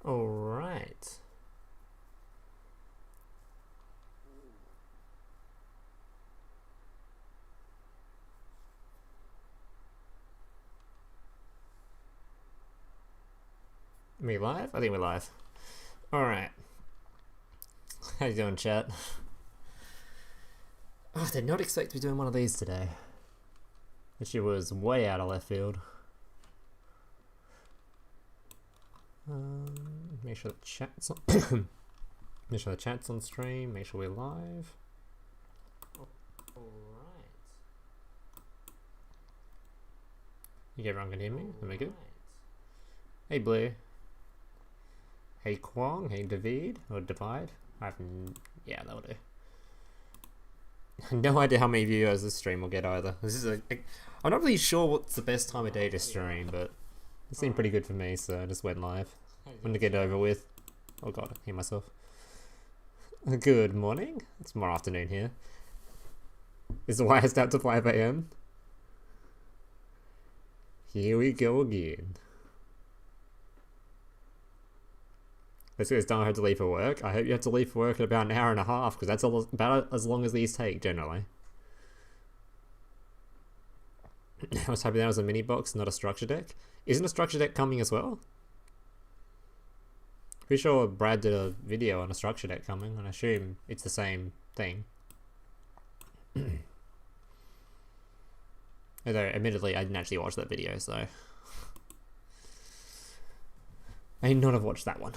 All right. Are we live? I think we're live. All right. How you doing, chat? Oh, I did not expect to be doing one of these today. Which was way out of left field. Make sure the chat's on. Make sure the chat's on stream. Make sure we're live. Alright. You everyone can hear me? Am I good? Hey Blue. Hey Kwong. Hey David. Or Divide. Yeah, that'll do. No idea how many viewers this stream will get either. This is I'm not really sure what's the best time of day to stream, but it seemed pretty good for me, so I just went live. Wanted to get it over with. Oh god, I hear myself. Good morning. It's more afternoon here. Is the wire out to 5 AM? Here we go again. Let's get this done. I have to leave for work. I hope you have to leave for work in about an hour and a half, because that's about as long as these take, generally. I was hoping that was a mini box, not a structure deck. Isn't a structure deck coming as well? Pretty sure Brad did a video on a structure deck coming, and I assume it's the same thing. Although, admittedly, I didn't actually watch that video, so... I may not have watched that one.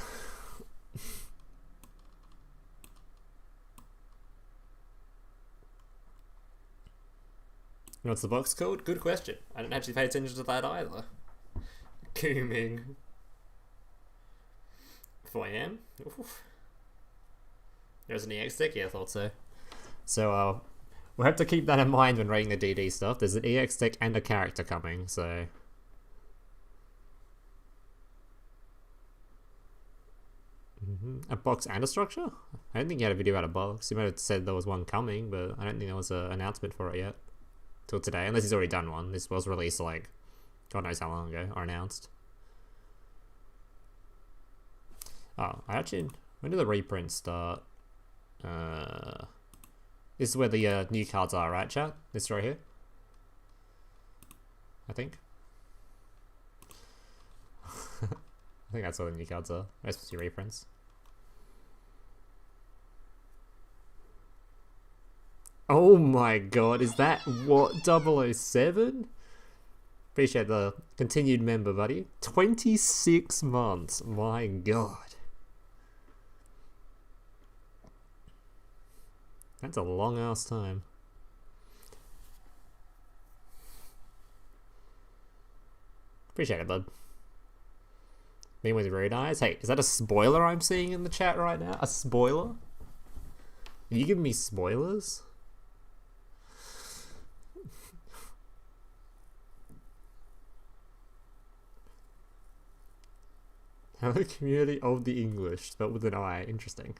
What's the box called? Good question. I didn't actually pay attention to that either. Cooming. 4 AM? Oof. There's an EX deck? Yeah, I thought so. So, we'll have to keep that in mind when rating the DD stuff. There's an EX deck and a character coming, so... A box and a structure? I don't think you had a video about a box. You might have said there was one coming, but I don't think there was an announcement for it yet. Till today, unless he's already done one. This was released like, God knows how long ago, or announced. Oh, when did the reprints start? This is where the new cards are, right, chat? This right here? I think. I think that's where the new cards are. That's supposed to be reprints. Oh my god, is that what? 007? Appreciate the continued member, buddy. 26 months. My god. That's a long ass time. Appreciate it, bud. Me with rude eyes. Hey, is that a spoiler I'm seeing in the chat right now? A spoiler? Are you giving me spoilers? How the community of the English, spelled with an I. Interesting.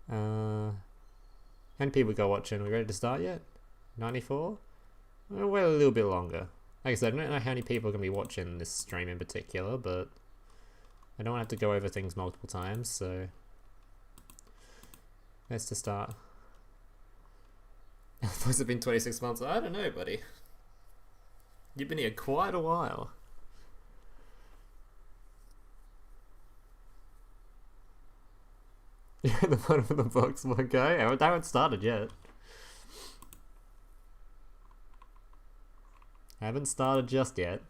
How many people go watching? Are we ready to start yet? 94? We'll wait a little bit longer. Like I said, I don't know how many people are going to be watching this stream in particular, but I don't have to go over things multiple times, so let's just start. Has it been 26 months? I don't know, buddy. You've been here quite a while. You're at the bottom of the box, my guy. I haven't started yet. I haven't started just yet.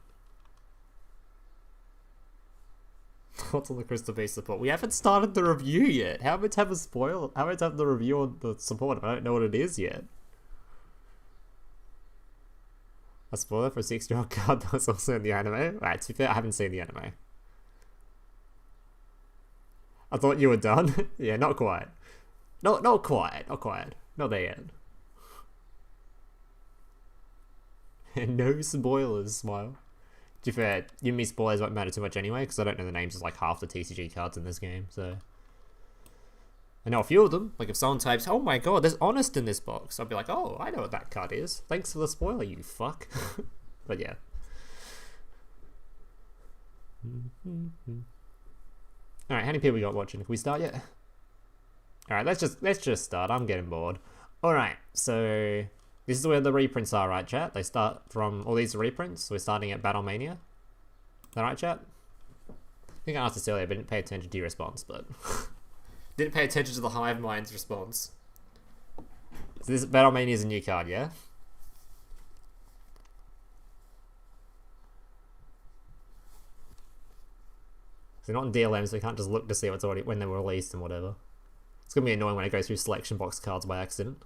What's on the Crystal Beast support? We haven't started the review yet. How about to have a spoil? How about to have the review on the support if I don't know what it is yet? A spoiler for a 6-year-old card that was also in the anime? Right, to be fair, I haven't seen the anime. I thought you were done. Yeah, not quite. Not quite. Not quite. Not there yet. No spoilers, smile. To be fair, you and me spoilers won't matter too much anyway, because I don't know the names of like half the TCG cards in this game, so... I know a few of them. Like if someone types, oh my god, there's Honest in this box, I'll be like, oh, I know what that card is. Thanks for the spoiler, you fuck. But yeah. Alright, how many people we got watching? Can we start yet? Alright, let's just start. I'm getting bored. Alright, so this is where the reprints are, right, chat? They start from all these reprints. We're starting at Battle Mania. Is that right, chat? I think I asked this earlier, but didn't pay attention to your response, but didn't pay attention to the Hive Mind's response. So this Battle Mania is a new card, yeah? They're not in DLM, so we can't just look to see what's already when they were released and whatever. It's gonna be annoying when I go through selection box cards by accident.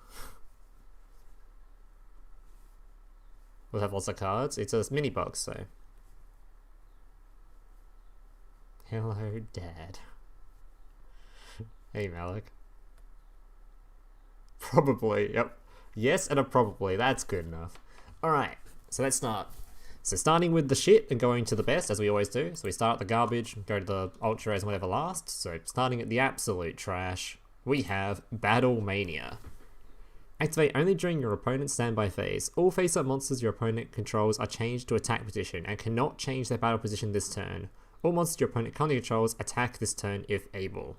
We'll have lots of cards. It's a mini box, so. Hello, Dad. Hey, Malik. Probably, yep. Yes, and a probably. That's good enough. Alright, so let's start. So starting with the shit and going to the best, as we always do. So we start at the garbage, go to the ultra and whatever last. So starting at the absolute trash, we have Battle Mania. Activate only during your opponent's standby phase. All face-up monsters your opponent controls are changed to attack position and cannot change their battle position this turn. All monsters your opponent currently controls attack this turn if able.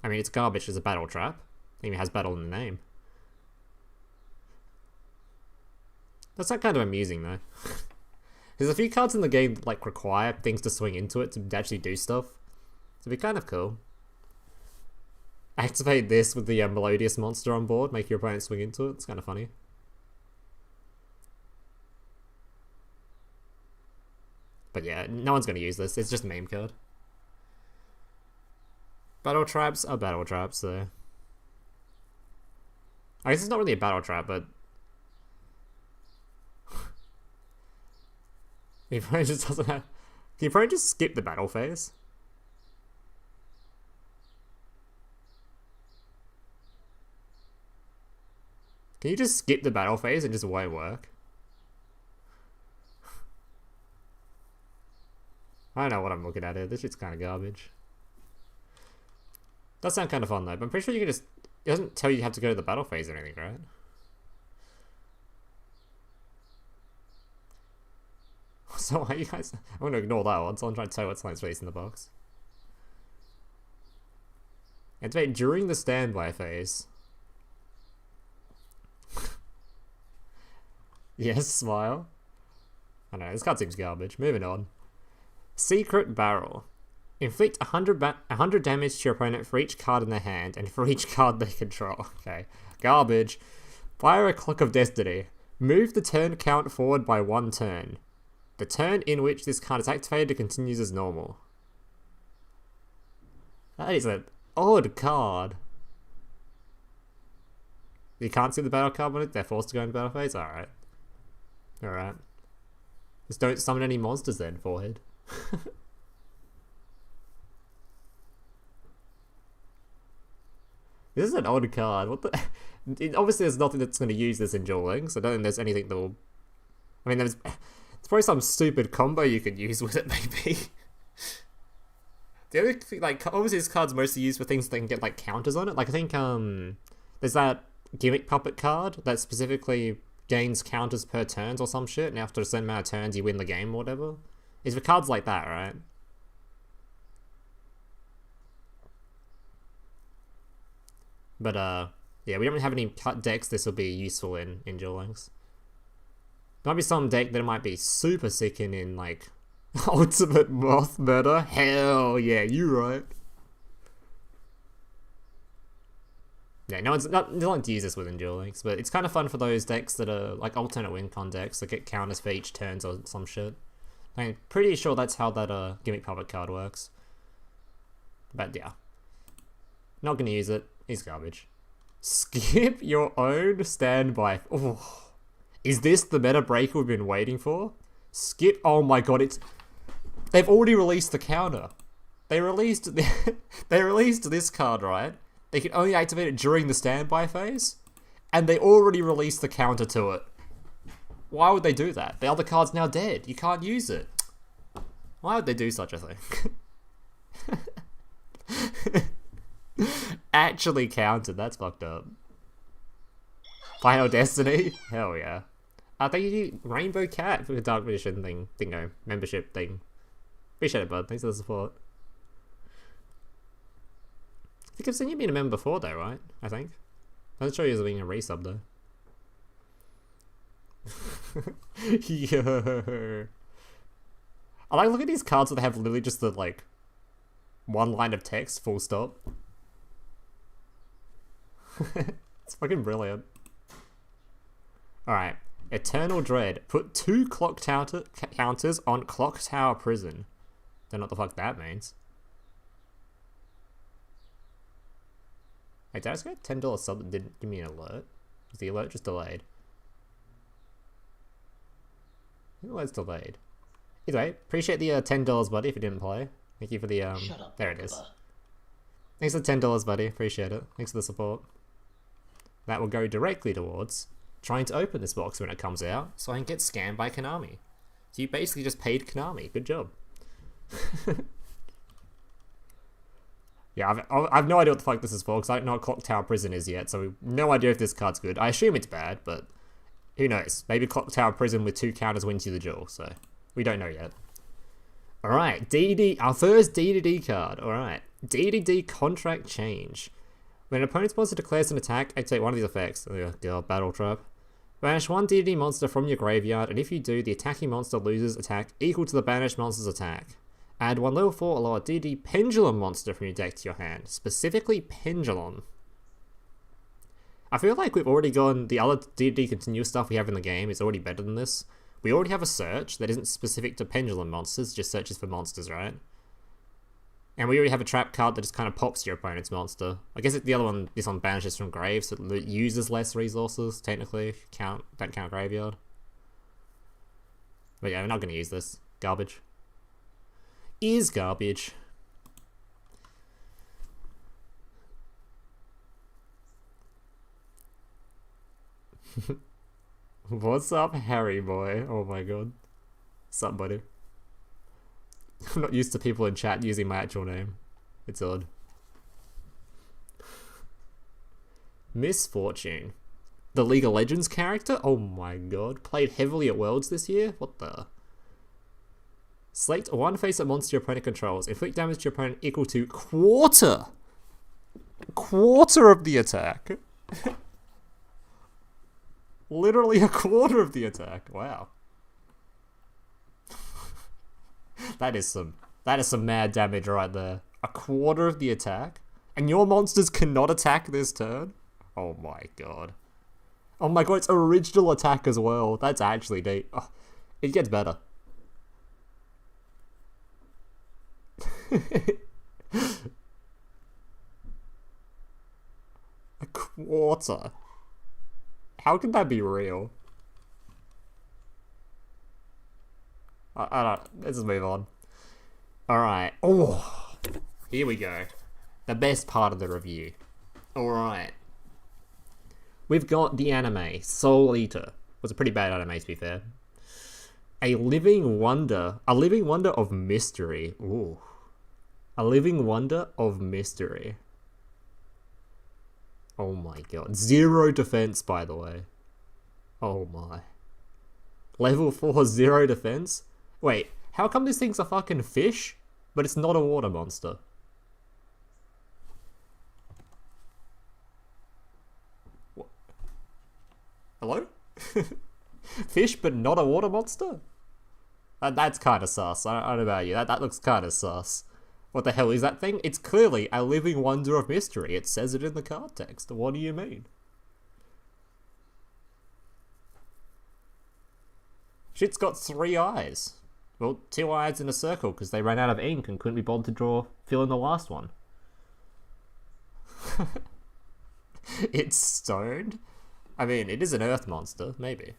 I mean, it's garbage as a battle trap. It even has battle in the name. That's not kind of amusing though. There's a few cards in the game that like require things to swing into it to actually do stuff. So it'd be kind of cool. Activate this with the Melodious monster on board, make your opponent swing into it. It's kind of funny. But yeah, no one's going to use this. It's just a meme card. Battle traps are battle traps, so. I guess it's not really a battle trap, but your opponent just doesn't have. Can your opponent just skip the battle phase? Can you just skip the battle phase and just won't work? I don't know what I'm looking at here. This shit's kind of garbage. Does sound kind of fun though, but I'm pretty sure you can just. It doesn't tell you have to go to the battle phase or anything, right? So why you guys... I'm going to ignore that one, so I'm trying to tell you what's on space in the box. Activate during the standby phase. Yes, smile. I know, this card seems garbage. Moving on. Secret Barrel. Inflict 100 damage to your opponent for each card in their hand and for each card they control. Okay. Garbage. Fire a Clock of Destiny. Move the turn count forward by 1 turn. The turn in which this card is activated continues as normal. That is an odd card. You can't see the battle card on it? They're forced to go into battle phase? Alright. Alright. Just don't summon any monsters then, forehead. This is an odd card. What the? Obviously, there's nothing that's going to use this in Duel Links. I don't think there's anything that will. I mean, there's probably some stupid combo you could use with it, maybe. The other thing, like, obviously, this card's mostly used for things that can get like counters on it. Like, I think there's that Gimmick Puppet card that specifically gains counters per turns or some shit, and after a certain amount of turns, you win the game or whatever. It's for cards like that, right? But, yeah, we don't have any cut decks this will be useful in Duel Links. There might be some deck that might be super sick in like, Ultimate Moth Murder. Hell yeah, you right. Yeah, no one's not to use this within Duel Links, but it's kind of fun for those decks that are, like, alternate win con decks that get counters for each turns or some shit. I'm pretty sure that's how that, Gimmick Puppet card works. But, yeah. Not gonna use it. It's garbage. Skip your own standby. Oh, is this the meta breaker we've been waiting for? Skip. Oh my god, it's. They've already released the counter. They released. They released this card, right? They can only activate it during the standby phase, and they already released the counter to it. Why would they do that? The other card's now dead. You can't use it. Why would they do such a thing? Actually counted, that's fucked up. Final Destiny? Hell yeah. Thank you, Rainbow Cat, for the Dark Magician thing, membership thing. Appreciate it, bud. Thanks for the support. I think I've seen you being a member before, though, right? I think. I'm not sure you was being a resub, though. Yo. I like look at these cards where they have literally just the, like, one line of text, full stop. It's fucking brilliant. Alright. Eternal Dread. Put 2 clock counters on Clock Tower Prison. Don't know what the fuck that means. Hey, did I just get a $10 sub that didn't give me an alert? Was the alert just delayed? The alert's delayed. Either way, appreciate the $10, buddy, if you didn't play. Thank you for the, Shut up, there it is. Papa. Thanks for the $10, buddy. Appreciate it. Thanks for the support. That will go directly towards trying to open this box when it comes out so I can get scammed by Konami. So you basically just paid Konami. Good job. Yeah, I've no idea what the fuck this is for because I don't know what Clock Tower Prison is yet, so no idea if this card's good. I assume it's bad, but who knows? Maybe Clock Tower Prison with 2 counters wins you the duel, so we don't know yet. Alright, DDD, our first DDD card. Alright, Ddd Contract Change. When an opponent's monster declares an attack, activate one of these effects. Oh god, Battle Trap. Banish 1 DDD monster from your graveyard, and if you do, the attacking monster loses attack equal to the banished monster's attack. Add 1 level 4 or lower DD Pendulum monster from your deck to your hand, specifically Pendulum. I feel like we've already gone, the other DD continuous stuff we have in the game is already better than this. We already have a search that isn't specific to Pendulum monsters, just searches for monsters, right? And we already have a trap card that just kind of pops your opponent's monster. I guess the other one, this one banishes from grave, so it uses less resources, technically. Don't count graveyard. But yeah, we're not going to use this. Garbage. Is garbage. What's up, Harry boy? Oh my god. What's up, buddy? I'm not used to people in chat using my actual name. It's odd. Misfortune. The League of Legends character? Oh my god. Played heavily at Worlds this year? What the? Select one face-up monster your opponent controls. Inflict damage to your opponent equal to quarter of the attack. Literally a quarter of the attack. Wow. That is some mad damage right there. A quarter of the attack? And your monsters cannot attack this turn? Oh my god. Oh my god, it's original attack as well. That's actually deep. Oh, it gets better. A quarter? How can that be real? I don't. Let's just move on. Alright. Oh, here we go. The best part of the review. Alright. We've got the anime, Soul Eater. It was a pretty bad anime, to be fair. A living wonder. A living wonder of mystery. Ooh. A living wonder of mystery. Oh my god. 0 defense, by the way. Oh my. Level 4, 0 defense? Wait, how come this thing's a fucking fish, but it's not a water monster? What? Hello? Fish, but not a water monster? That's kind of sus. I don't know about you. That looks kind of sus. What the hell is that thing? It's clearly a living wonder of mystery. It says it in the card text. What do you mean? Shit's got 3 eyes. Well, 2 eyes in a circle because they ran out of ink and couldn't be bothered to fill in the last one. It's stoned? I mean, it is an earth monster, maybe.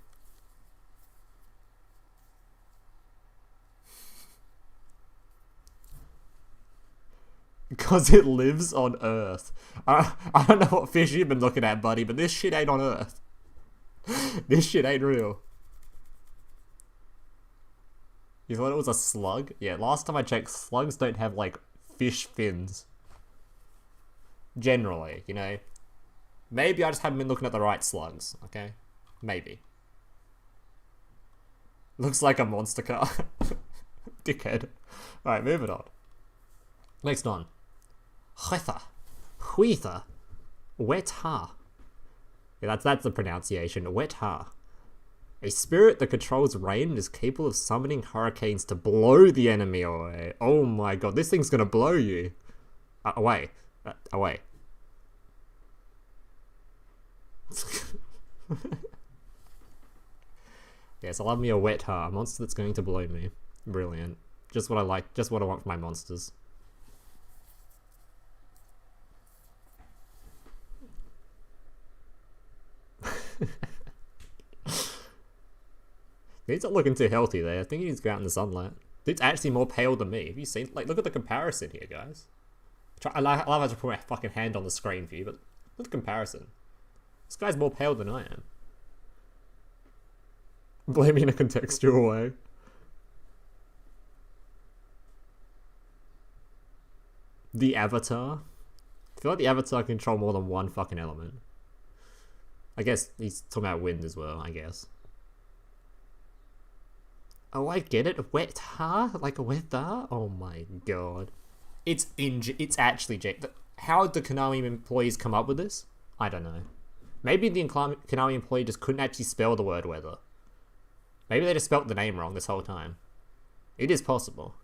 Because it lives on Earth. I don't know what fish you've been looking at, buddy, but this shit ain't on Earth. This shit ain't real. You thought it was a slug? Yeah, last time I checked, slugs don't have, like, fish fins. Generally, you know. Maybe I just haven't been looking at the right slugs, okay? Maybe. Looks like a monster card. Dickhead. Alright, moving on. Next one. Huetha. Huetha. Wetha. Yeah, that's the pronunciation. Wetha. A spirit that controls rain and is capable of summoning hurricanes to blow the enemy away. Oh my god, this thing's gonna blow you. Away. Away. Yes, I love me a Wetha, a monster that's going to blow me. Brilliant. Just what I like, just what I want for my monsters. He's not looking too healthy there. I think he needs to go out in the sunlight. Dude's actually more pale than me. Have you seen? Like, look at the comparison here, guys. I love how to put my fucking hand on the screen for you, but look at the comparison. This guy's more pale than I am. Blaming in a contextual way. The Avatar. I feel like the Avatar can control more than one fucking element. I guess he's talking about wind as well, I guess. Oh, I get it. Wetha? Like a Wetha? Oh my god. It's actually... How did the Konami employees come up with this? I don't know. Maybe the Konami employee just couldn't actually spell the word weather. Maybe they just spelt the name wrong this whole time. It is possible.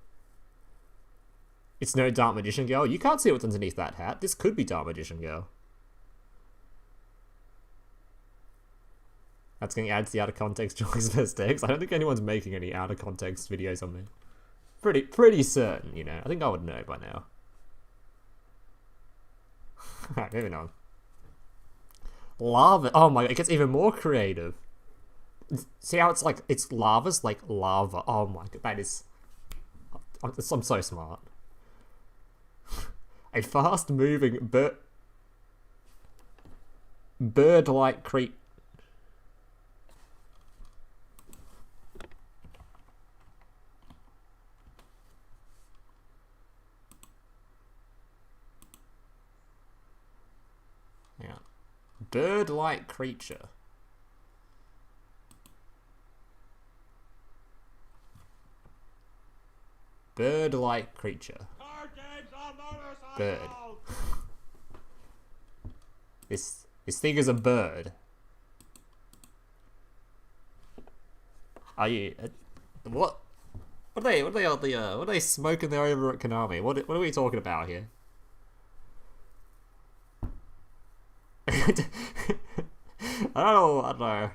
It's no Dark Magician Girl. You can't see what's underneath that hat. This could be Dark Magician Girl. That's going to add to the out of context Joy's best decks. I don't think anyone's making any out of context videos on me. Pretty certain, you know. I think I would know by now. Alright, moving on. Lava. Oh my god, it gets even more creative. See how it's like, it's lava's like lava. Oh my god, that is... I'm so smart. A fast-moving bird-like creature. Yeah. Bird-like creature. Bird-like creature. Bird. This thing is a bird. Are you? What? What are they smoking there over at Konami? What are we talking about here? I don't know.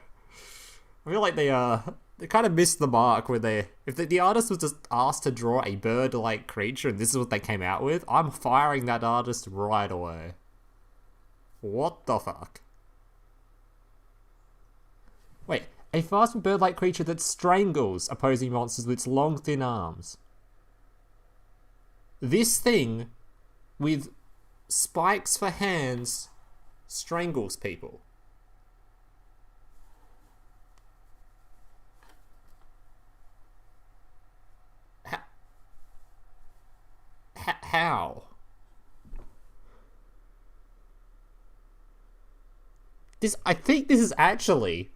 I feel like they kind of missed the mark when if the artist was just asked to draw a bird-like creature and this is what they came out with, I'm firing that artist right away. What the fuck? Wait, a fast bird-like creature that strangles opposing monsters with its long, thin arms. This thing, with spikes for hands, strangles people. How? I think this is actually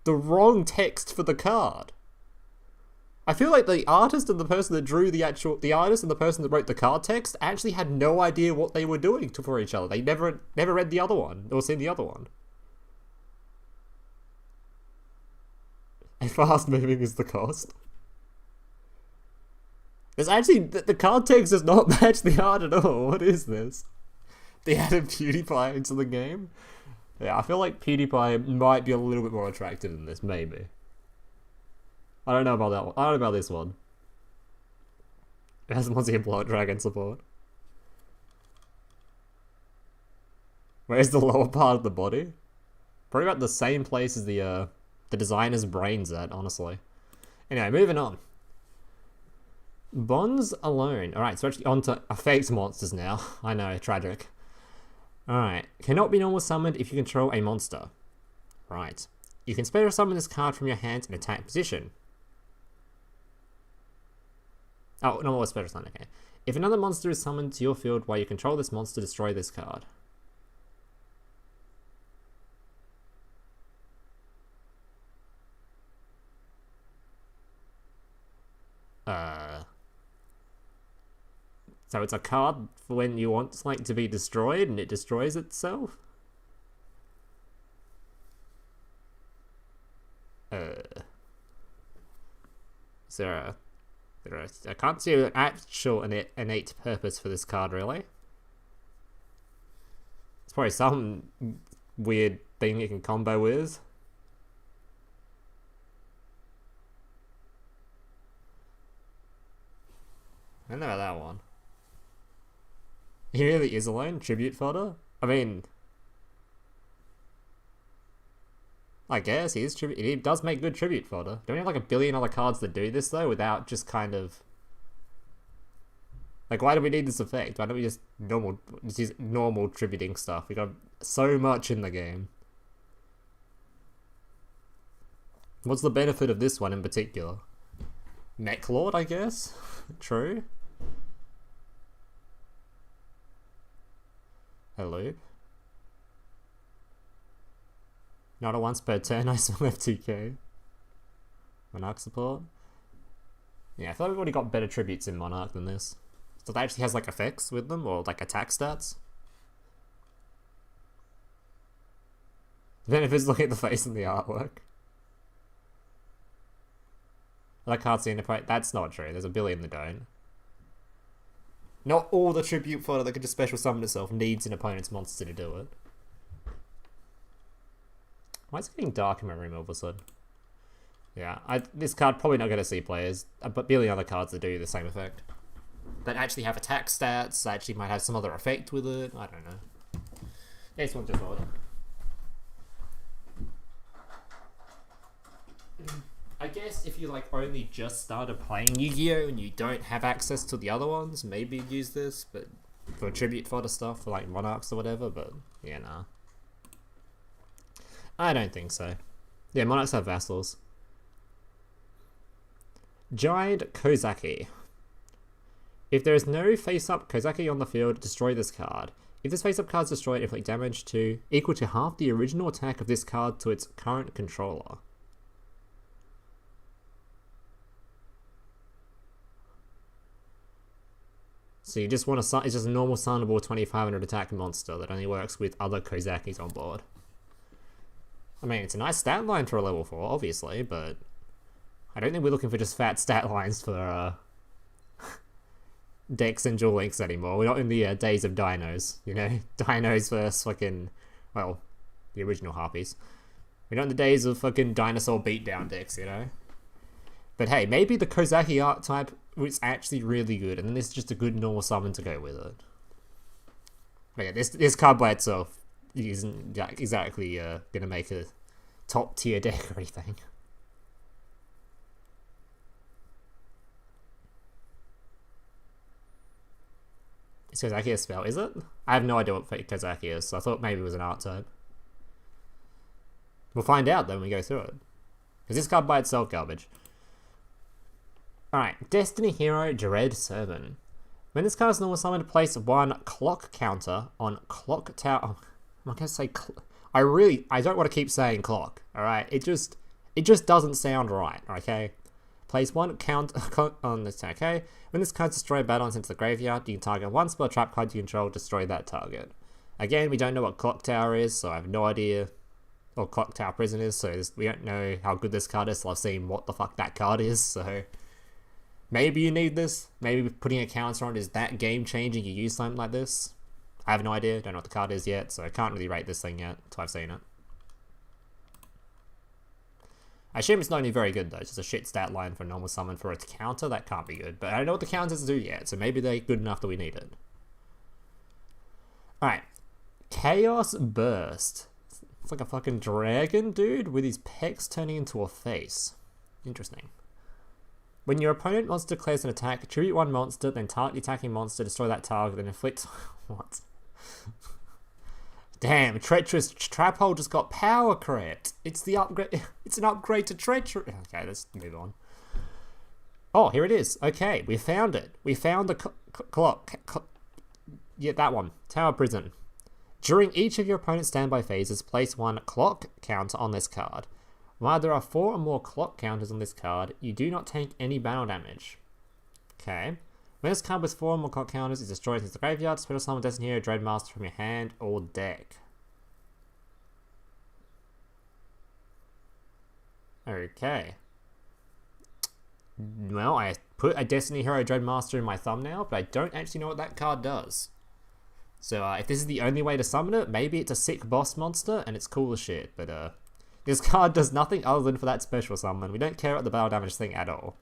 the wrong text for the card. I feel like the artist and the person that drew the artist and the person that wrote the card text actually had no idea what they were doing for each other. They never read the other one or seen the other one. A fast moving is the cost. There's actually, the card text does not match the art at all. What is this? They added PewDiePie into the game? Yeah, I feel like PewDiePie might be a little bit more attractive than this, maybe. I don't know about that one. I don't know about this one. It has Monty Blood Dragon support. Where's the lower part of the body? Probably about the same place as the designer's brain's at, honestly. Anyway, moving on. Bonds alone. Alright, so actually on to faked monsters now. I know, tragic. Alright. Cannot be normal summoned if you control a monster. Right. You can special summon this card from your hand in attack position. Oh, no more special summon, okay. If another monster is summoned to your field while you control this monster, destroy this card. So it's a card for when you want something to be destroyed and it destroys itself? I can't see an actual innate purpose for this card, really. It's probably some weird thing you can combo with. I don't know about that one. He really is alone? Tribute fodder? I mean, I guess he is tribute. He does make good tribute fodder. Don't we have like a billion other cards that do this though, without just kind of like, why do we need this effect? Why don't we just use normal tributing stuff? We got so much in the game. What's the benefit of this one in particular? Mech Lord, I guess. True. Hello. Not a once per turn, I still have 2k. Monarch support. Yeah, I thought we've already got better tributes in Monarch than this. So that actually has like effects with them, or like attack stats. The benefits, look at the face and the artwork. I can't see an opponent. That's not true, there's a billion that don't. Not all the tribute fodder that can just special summon itself needs an opponent's monster to do it. Why is it getting dark in my room all of a sudden? Yeah, this card probably not going to see players, but billion other cards that do the same effect. That actually have attack stats, that actually might have some other effect with it, I don't know. This one's just odd. I guess if you like only just started playing Yu-Gi-Oh! And you don't have access to the other ones, maybe you'd use this, but for tribute fodder stuff, for like Monarchs or whatever, but yeah, nah. I don't think so. Yeah, Monarchs have vassals. Giant Kozaki. If there is no face-up Kozaki on the field, destroy this card. If this face-up card is destroyed, inflict damage to equal to half the original attack of this card to its current controller. So you just want to, it's just a normal summonable 2500 attack monster that only works with other Kozakis on board. I mean, it's a nice stat line for a level 4, obviously, but I don't think we're looking for just fat stat lines for decks and Duel Links anymore. We're not in the days of dinos, you know? Dinos versus fucking, well, the original Harpies. We're not in the days of fucking dinosaur beatdown decks, you know? But hey, maybe the Kozaki archetype was actually really good, and then this is just a good normal summon to go with it. But yeah, this card by itself isn't exactly gonna make a top tier deck or anything. Is Kozaki a spell? Is it? I have no idea what Kozaki is, so I thought maybe it was an art type. We'll find out then when we go through it. Because this card by itself garbage. Alright, Destiny Hero Dread Servant. When this card is normal summoned, place 1 clock counter on clock tower. Oh, I'm not gonna say I don't want to keep saying clock, alright? It just doesn't sound right, okay? Place 1 count on this, okay? When this card is destroyed, battle into the graveyard, you can target 1 spell trap card you control, destroy that target. Again, we don't know what clock tower is, so I have no idea. Or clock tower prison is, so we don't know how good this card is, so I've seen what the fuck that card is, so maybe you need this. Maybe putting a counter on is that game changing. You use something like this. I have no idea. Don't know what the card is yet, so I can't really rate this thing yet until I've seen it. I assume it's not only very good though. It's just a shit stat line for a normal summon for its counter. That can't be good. But I don't know what the counters do yet, so maybe they're good enough that we need it. Alright. Chaos Burst. It's like a fucking dragon, dude, with his pecs turning into a face. Interesting. When your opponent monster declares an attack, tribute 1 monster, then target the attacking monster, destroy that target, then inflict... What? Damn, Treacherous Trap Hole just got power crept. It's the upgrade... It's an upgrade to Treacherous... Okay, let's move on. Oh, here it is. Okay, we found it. We found the clock. Yeah, that one. Tower Prison. During each of your opponent's standby phases, place 1 clock counter on this card. While there are 4 or more clock counters on this card, you do not take any battle damage. Okay. When this card with 4 more card counters is destroyed into the graveyard, special summon Destined Hero Dreadmaster from your hand or deck. Okay. Well, I put a Destiny Hero Dreadmaster in my thumbnail, but I don't actually know what that card does. So if this is the only way to summon it, maybe it's a sick boss monster and it's cool as shit, but this card does nothing other than for that special summon. We don't care about the battle damage thing at all.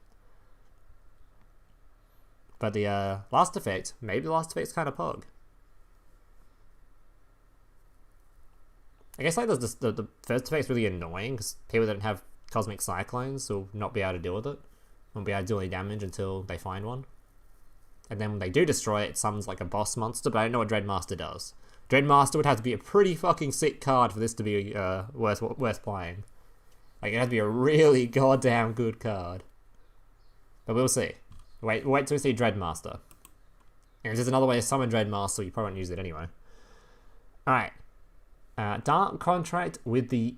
But the last effect, maybe the last effect's kind of pog. I guess like the first effect's really annoying because people that don't have Cosmic Cyclones will not be able to deal with it. Won't be able to do any damage until they find one. And then when they do destroy it, it summons like a boss monster, but I don't know what Dreadmaster does. Dreadmaster would have to be a pretty fucking sick card for this to be worth playing. Like, it has to be a really goddamn good card. But we'll see. Wait till we see Dreadmaster. And if there's another way to summon Dreadmaster, you probably won't use it anyway. Alright. Dark Contract with the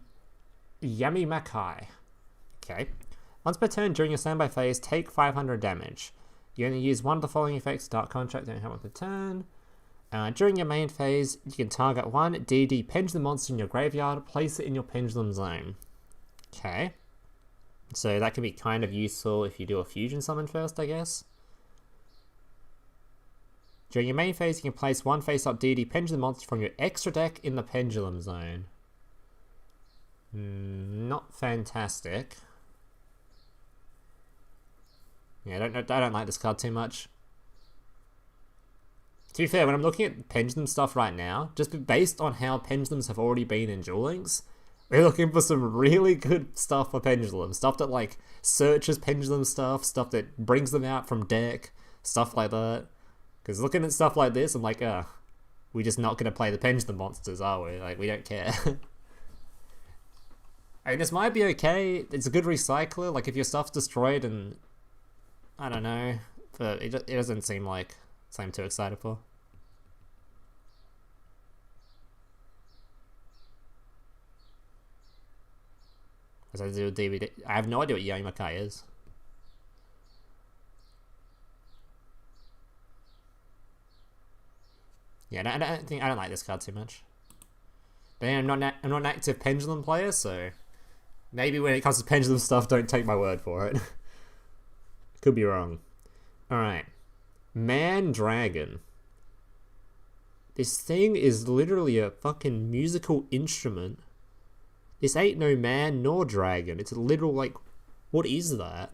Yamimakai. Okay. Once per turn during your standby phase, take 500 damage. You only use one of the following effects. Dark Contract don't have one per turn. During your main phase, you can target one DD Pendulum monster in your graveyard, place it in your Pendulum zone. Okay. So that can be kind of useful if you do a fusion summon first, I guess. During your main phase, you can place one face-up DD Pendulum monster from your extra deck in the Pendulum zone. Not fantastic. Yeah, I don't like this card too much. To be fair, when I'm looking at Pendulum stuff right now, just based on how Pendulums have already been in Duel Links, we're looking for some really good stuff for Pendulum. Stuff that, like, searches Pendulum stuff that brings them out from deck, stuff like that. Because looking at stuff like this, I'm like, we're just not going to play the Pendulum monsters, are we? Like, we don't care. I mean, this might be okay. It's a good recycler. Like, if your stuff's destroyed and... I don't know. But it doesn't seem like something I'm too excited for. As I do with DVD. I have no idea what Yamimakai is. Yeah, I don't like this card too much. But I'm not an active Pendulum player, so maybe when it comes to Pendulum stuff, don't take my word for it. Could be wrong. Alright. Man-Dragon. This thing is literally a fucking musical instrument. This ain't no man nor dragon. It's a literal, like, what is that?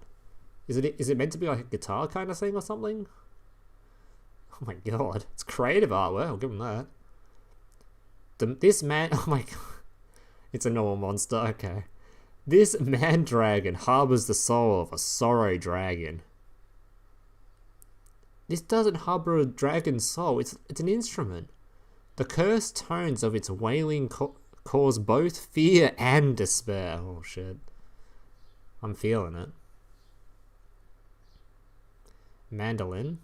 Is it meant to be like a guitar kind of thing or something? Oh my god. It's creative artwork, I'll give them that. This man... Oh my god. It's a normal monster, okay. This man-dragon harbors the soul of a sorrow dragon. This doesn't harbor a dragon's soul, it's an instrument. The cursed tones of its wailing cause both fear and despair. Oh shit. I'm feeling it. Mandolin.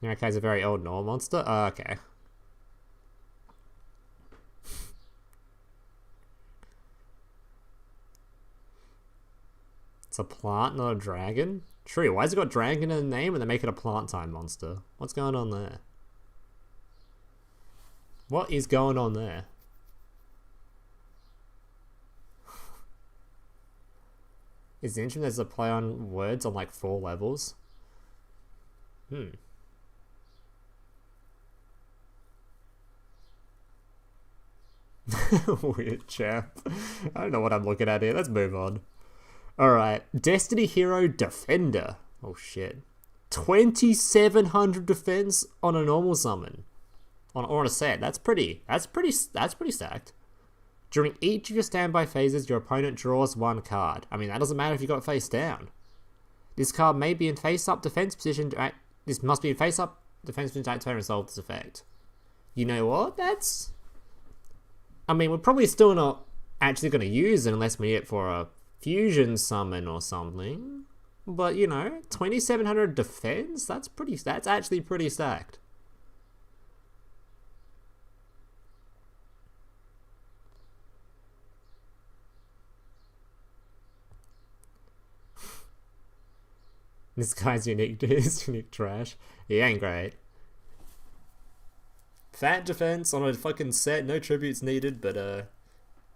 Yamikai's a very old normal monster? Oh, okay. It's a plant, not a dragon? True, why has it got dragon in the name and they make it a plant type monster? What's going on there? What is going on there? Is it interesting there's a play on words on like 4 levels? Weird chap. I don't know what I'm looking at here. Let's move on. Alright. Destiny Hero Defender. Oh shit. 2700 defense on a normal summon. On a set. That's pretty stacked. During each of your standby phases, your opponent draws 1 card. I mean, that doesn't matter if you got face down. This card may be in face-up defense position to act... This must be in face-up defense position to act to resolve this effect. You know what? That's... I mean, we're probably still not actually going to use it unless we need it for a fusion summon or something. But, you know, 2700 defense? That's actually pretty stacked. This guy's unique, his unique trash. He ain't great. Fat defense on a fucking set, no tributes needed, but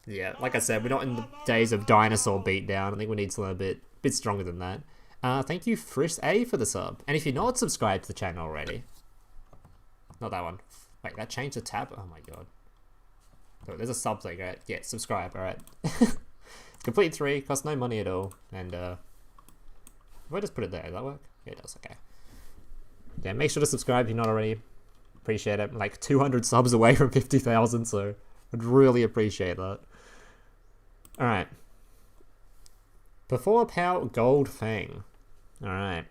yeah, like I said, we're not in the days of dinosaur beatdown. I think we need something a bit stronger than that. Thank you, Frisk A, for the sub. And if you're not subscribed to the channel already, not that one. Wait, that changed the tab? Oh my god. Oh, there's a sub thing, right? Yeah, subscribe, alright. Complete 3, costs no money at all. And if I just put it there, does that work? Yeah, it does, okay. Yeah, make sure to subscribe if you're not already. Appreciate it. I'm like 200 subs away from 50,000, so I'd really appreciate that. Alright. Perform a power Gold Fang. Alright.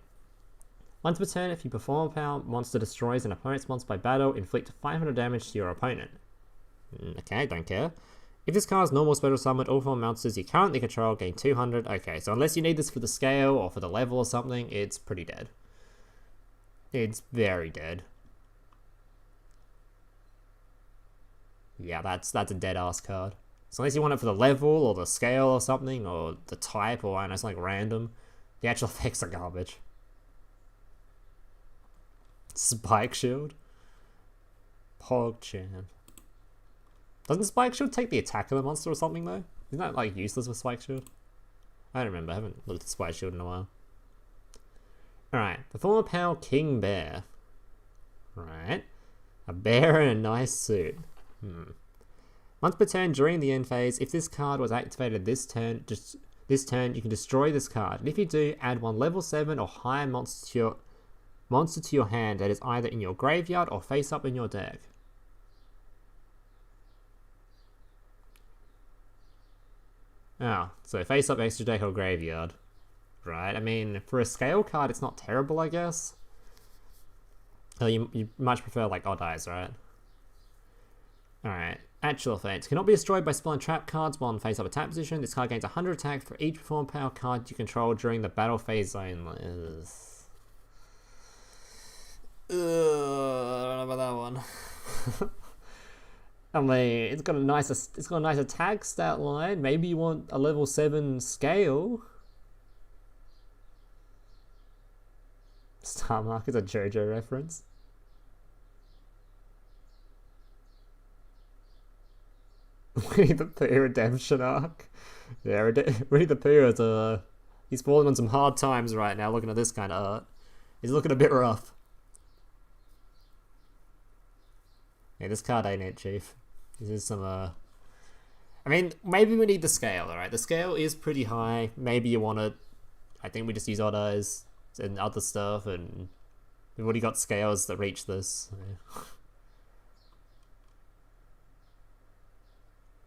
Once per turn, if you perform a power, monster destroys an opponent's monster by battle, inflict 500 damage to your opponent. Okay, don't care. If this card is normal special summon, all 4 monsters you currently control gain 200. Okay, so unless you need this for the scale or for the level or something, it's pretty dead. It's very dead. Yeah, that's a dead ass card. So unless you want it for the level or the scale or something, or the type, or I don't know, something random, the actual effects are garbage. Spike Shield. PogChamp. Doesn't Spike Shield take the attack of the monster or something though? Isn't that like useless with Spike Shield? I don't remember, I haven't looked at Spike Shield in a while. Alright, perform a power King Bear. Right. A bear in a nice suit. Once per turn during the end phase, if this card was activated this turn, you can destroy this card. And if you do, add 1 level 7 or higher monster to your hand that is either in your graveyard or face up in your deck. Oh, so face up extra deck or graveyard. Right, I mean, for a scale card, it's not terrible, I guess. Oh, you much prefer, like, odd eyes, right? Alright, actual effects. Cannot be destroyed by spell and trap cards while in face up attack position. This card gains 100 attack for each perform power card you control during the battle phase only. I don't know about that one. I mean, it's got a nice attack stat line. Maybe you want a level 7 scale. Star Mark is a JoJo reference. Winnie the Pooh redemption arc. Yeah, Winnie the Pooh is he's falling on some hard times right now looking at this kind of art. He's looking a bit rough. Yeah, this card ain't it, Chief. This is some I mean, maybe we need the scale, alright? The scale is pretty high. Maybe you want to... I think we just use odd eyes and other stuff, and we've already got scales that reach this. Yeah.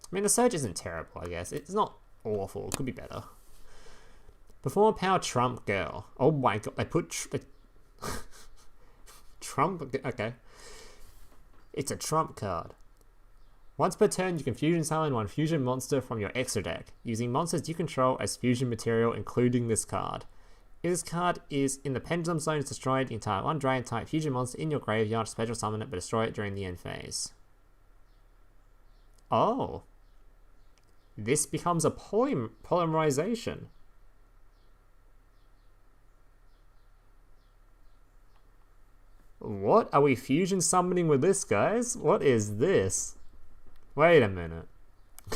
I mean, the Surge isn't terrible, I guess. It's not awful. It could be better. Perform Power Trump Girl. Oh my god, I put... Trump... Okay. It's a Trump card. Once per turn, you can fusion summon 1 fusion monster from your extra deck, using monsters you control as fusion material, including this card. If this card is in the Pendulum zone, it's destroyed, you can type 1 dragon type fusion monster in your graveyard, special summon it, but destroy it during the end phase. Oh. This becomes a polymerization. What are we fusion summoning with this, guys? What is this? Wait a minute.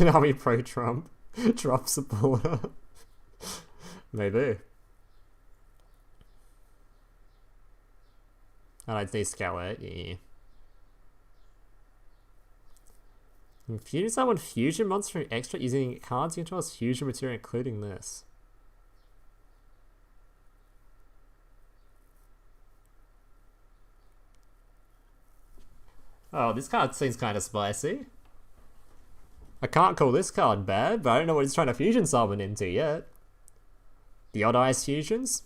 Are we pro-Trump? Trump supporter? Maybe. I like to scale it, yeah. Fusion summon fusion monster from extra using cards you control as fusion material, including this. Oh, this card seems kind of spicy. I can't call this card bad, but I don't know what it's trying to fusion summon into yet. The Odd Eyes fusions?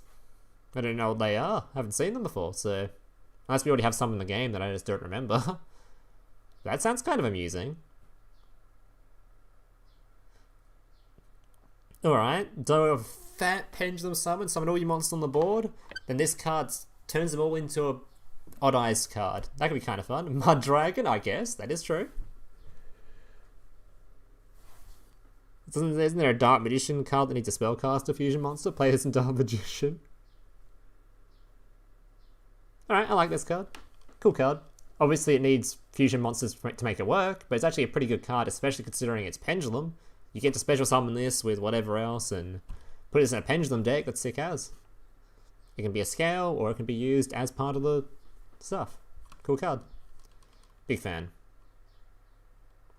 I don't know what they are. I haven't seen them before, so... Unless we already have some in the game that I just don't remember. That sounds kind of amusing. Alright, do a fat Pendulum summon all your monsters on the board, then this card turns them all into a Odd Eyes card. That could be kind of fun. Mud Dragon, I guess. That is true. Isn't there a Dark Magician card that needs a spellcaster fusion monster? Play this in Dark Magician. Alright, I like this card. Cool card. Obviously it needs fusion monsters to make it work, but it's actually a pretty good card, especially considering it's Pendulum. You get to special summon this with whatever else and put this in a Pendulum deck. That's sick as. It can be a scale, or it can be used as part of the stuff. Cool card. Big fan.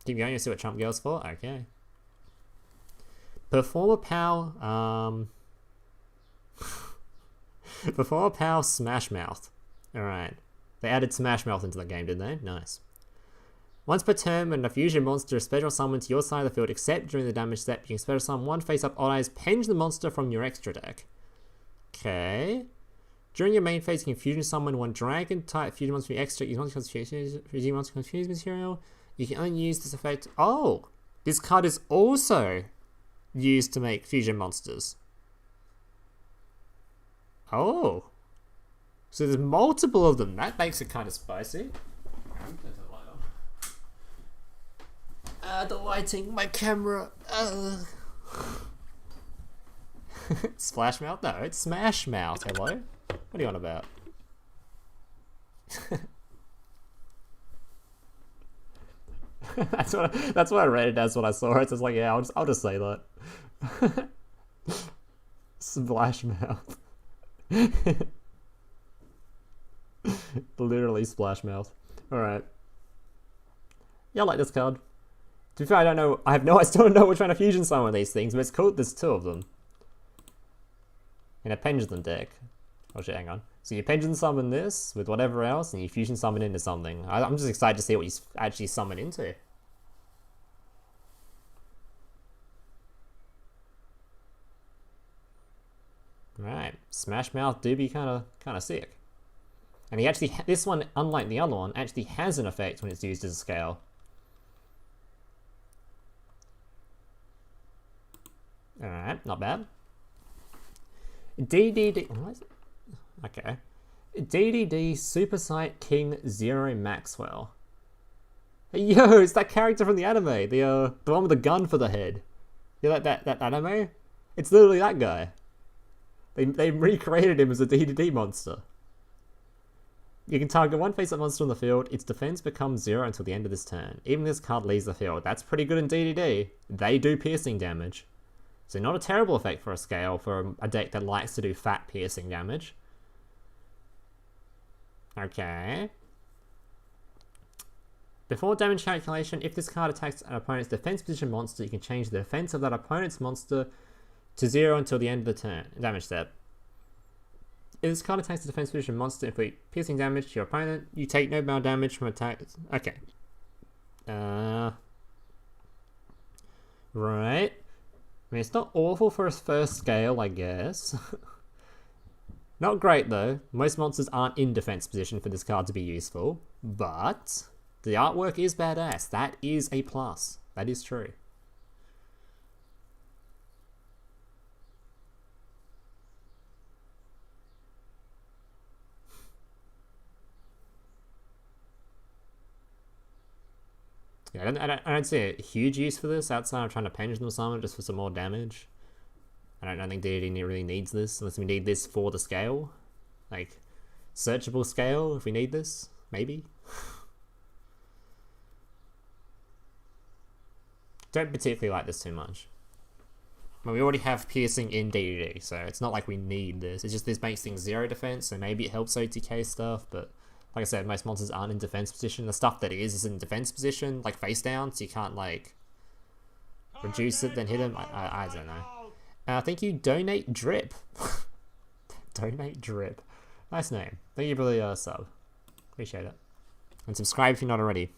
Keep going, you see what Trump Girl's for? Okay. Performer Pal, Performer Pal Smash Mouth. Alright. They added Smash Mouth into the game, didn't they? Nice. Once per turn, when a fusion monster is special summoned to your side of the field, except during the damage step, you can special summon one face-up odd-eyes Pendulum monster from your extra deck. Okay. During your main phase, you can fusion summon one dragon-type fusion monster from your extra. You want to confuse material. You can only use this effect. Oh! This card is also used to make fusion monsters. Oh. So there's multiple of them. That makes it kind of spicy. The lighting, my camera. Splash Mouth? No, it's Smash Mouth. Hello? What are you on about? that's what I read it as when I saw it. So it's like, yeah, I'll just say that. Splash Mouth. Literally Splash Mouth. Alright. Yeah, I like this card. To be fair, I don't know. I still don't know which one to fusion summon these things, but it's cool. There's two of them. In a Pendulum deck. Oh shit, hang on. So you Pendulum summon this with whatever else, and you fusion summon into something. I'm just excited to see what you actually summon into. Right, Smash Mouth do be kind of sick. And he actually, this one, unlike the other one, actually has an effect when it's used as a scale. Alright, not bad. DDD... Okay. DDD Super Sight King Zero Maxwell. Hey, yo, it's that character from the anime. The one with the gun for the head. You like that anime? It's literally that guy. They recreated him as a DDD monster. You can target one face-up monster on the field. Its defense becomes 0 until the end of this turn. Even if this card leaves the field. That's pretty good in DDD. They do piercing damage. So not a terrible effect for a scale for a deck that likes to do fat piercing damage. Okay. Before damage calculation, if this card attacks an opponent's defense position monster, you can change the defense of that opponent's monster to 0 until the end of the turn. Damage step. If this card attacks the defense position monster, inflict piercing damage to your opponent, you take no more damage from attacks. Okay. Right. I mean, it's not awful for a first scale, I guess. Not great, though. Most monsters aren't in defense position for this card to be useful. But the artwork is badass. That is a plus. That is true. Yeah, I don't see a huge use for this outside of trying to Pendulum summon just for some more damage. I don't think DDD really needs this unless we need this for the scale. Like, searchable scale if we need this, maybe. Don't particularly like this too much. I mean, we already have piercing in DDD, so it's not like we need this. It's just this makes things 0 defense, so maybe it helps OTK stuff, but like I said, most monsters aren't in defense position. The stuff that is in defense position, like face down, so you can't like reduce it then hit him. I don't know. Thank you, Donate Drip. Donate Drip. Nice name. Thank you for the sub. Appreciate it. And subscribe if you're not already.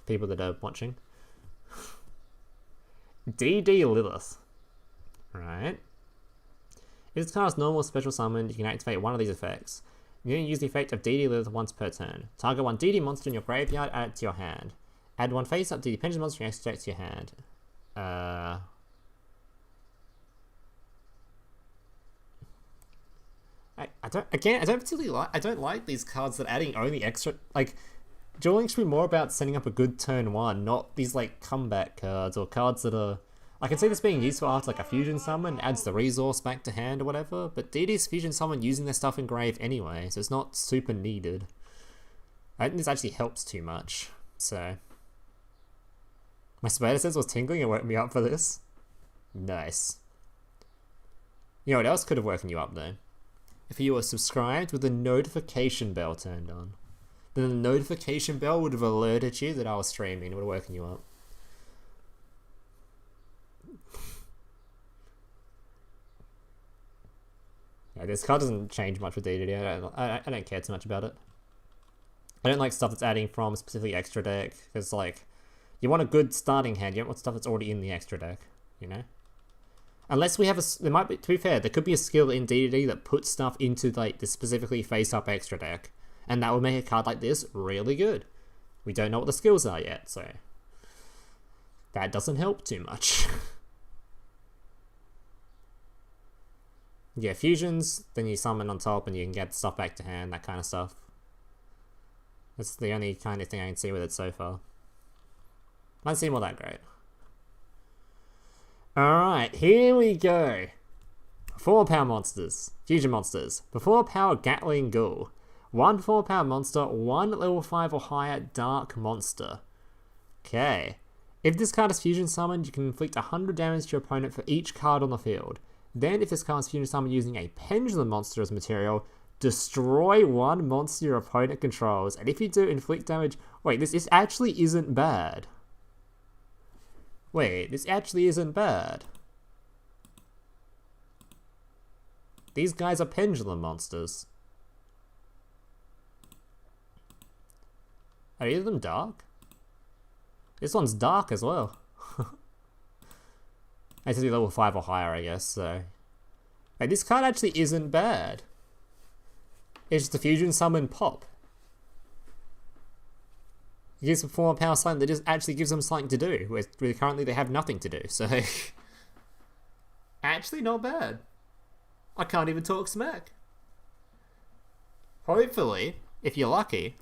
People that are watching. DD Lilith. Right. If this card is normal special summoned, you can activate one of these effects. You can use the effect of DD Lilith once per turn. Target one DD monster in your graveyard, add it to your hand. Add one face-up DD Pendulum monster from your extra deck to your hand. I don't particularly like, I don't like these cards that are adding only extra, like, dueling should be more about setting up a good turn one, not these, like, comeback cards, or cards that are I can see this being useful after like a fusion summon, adds the resource back to hand or whatever, but DD's fusion summon using their stuff in grave anyway, so it's not super needed. I don't think this actually helps too much, so... My spider sense was tingling and woke me up for this. Nice. You know what else could have woken you up though? If you were subscribed with the notification bell turned on. Then the notification bell would have alerted you that I was streaming and would have woken you up. Yeah, this card doesn't change much with DDD. I don't care too much about it. I don't like stuff that's adding from specifically extra deck, because like, you want a good starting hand, you don't want stuff that's already in the extra deck, you know? Unless we have there might be, to be fair, there could be a skill in DDD that puts stuff into like the specifically face-up extra deck, and that would make a card like this really good. We don't know what the skills are yet, so that doesn't help too much. Yeah, fusions, then you summon on top and you can get stuff back to hand, that kind of stuff. That's the only kind of thing I can see with it so far. Might seem all that great. Alright, here we go. 4 power monsters. Fusion monsters. Before power Gatling Ghoul. 1 4 power monster, 1 level 5 or higher dark monster. Okay. If this card is fusion summoned, you can inflict 100 damage to your opponent for each card on the field. Then, if this card is fusion summoned using a Pendulum monster as material, destroy 1 monster your opponent controls. And if you do, inflict damage... Wait, this actually isn't bad. Wait, this actually isn't bad. These guys are Pendulum monsters. Are either of them dark? This one's dark as well. It has to be level 5 or higher, I guess, so... Like, this card actually isn't bad. It's just a fusion summon pop. It gives them 4 power something that just actually gives them something to do, where currently they have nothing to do, so... Actually not bad. I can't even talk smack. Hopefully, if you're lucky,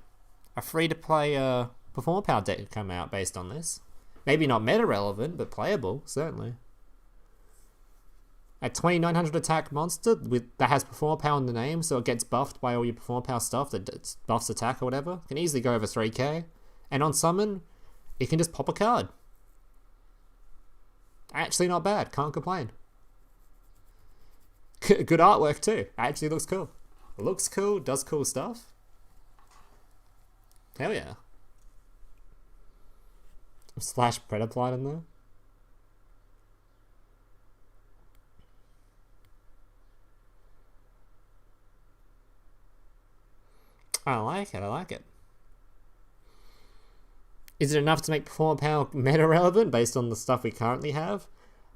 a free-to-play Performer Power deck could come out based on this. Maybe not meta-relevant, but playable, certainly. A 2900 attack monster that has Performer Power in the name, so it gets buffed by all your Performer Power stuff that buffs attack or whatever. Can easily go over 3k. And on summon, it can just pop a card. Actually not bad, can't complain. Good artwork too, actually looks cool. Looks cool, does cool stuff. Hell yeah. Slash Predaplight in there. I like it, I like it. Is it enough to make Performer Power meta relevant based on the stuff we currently have?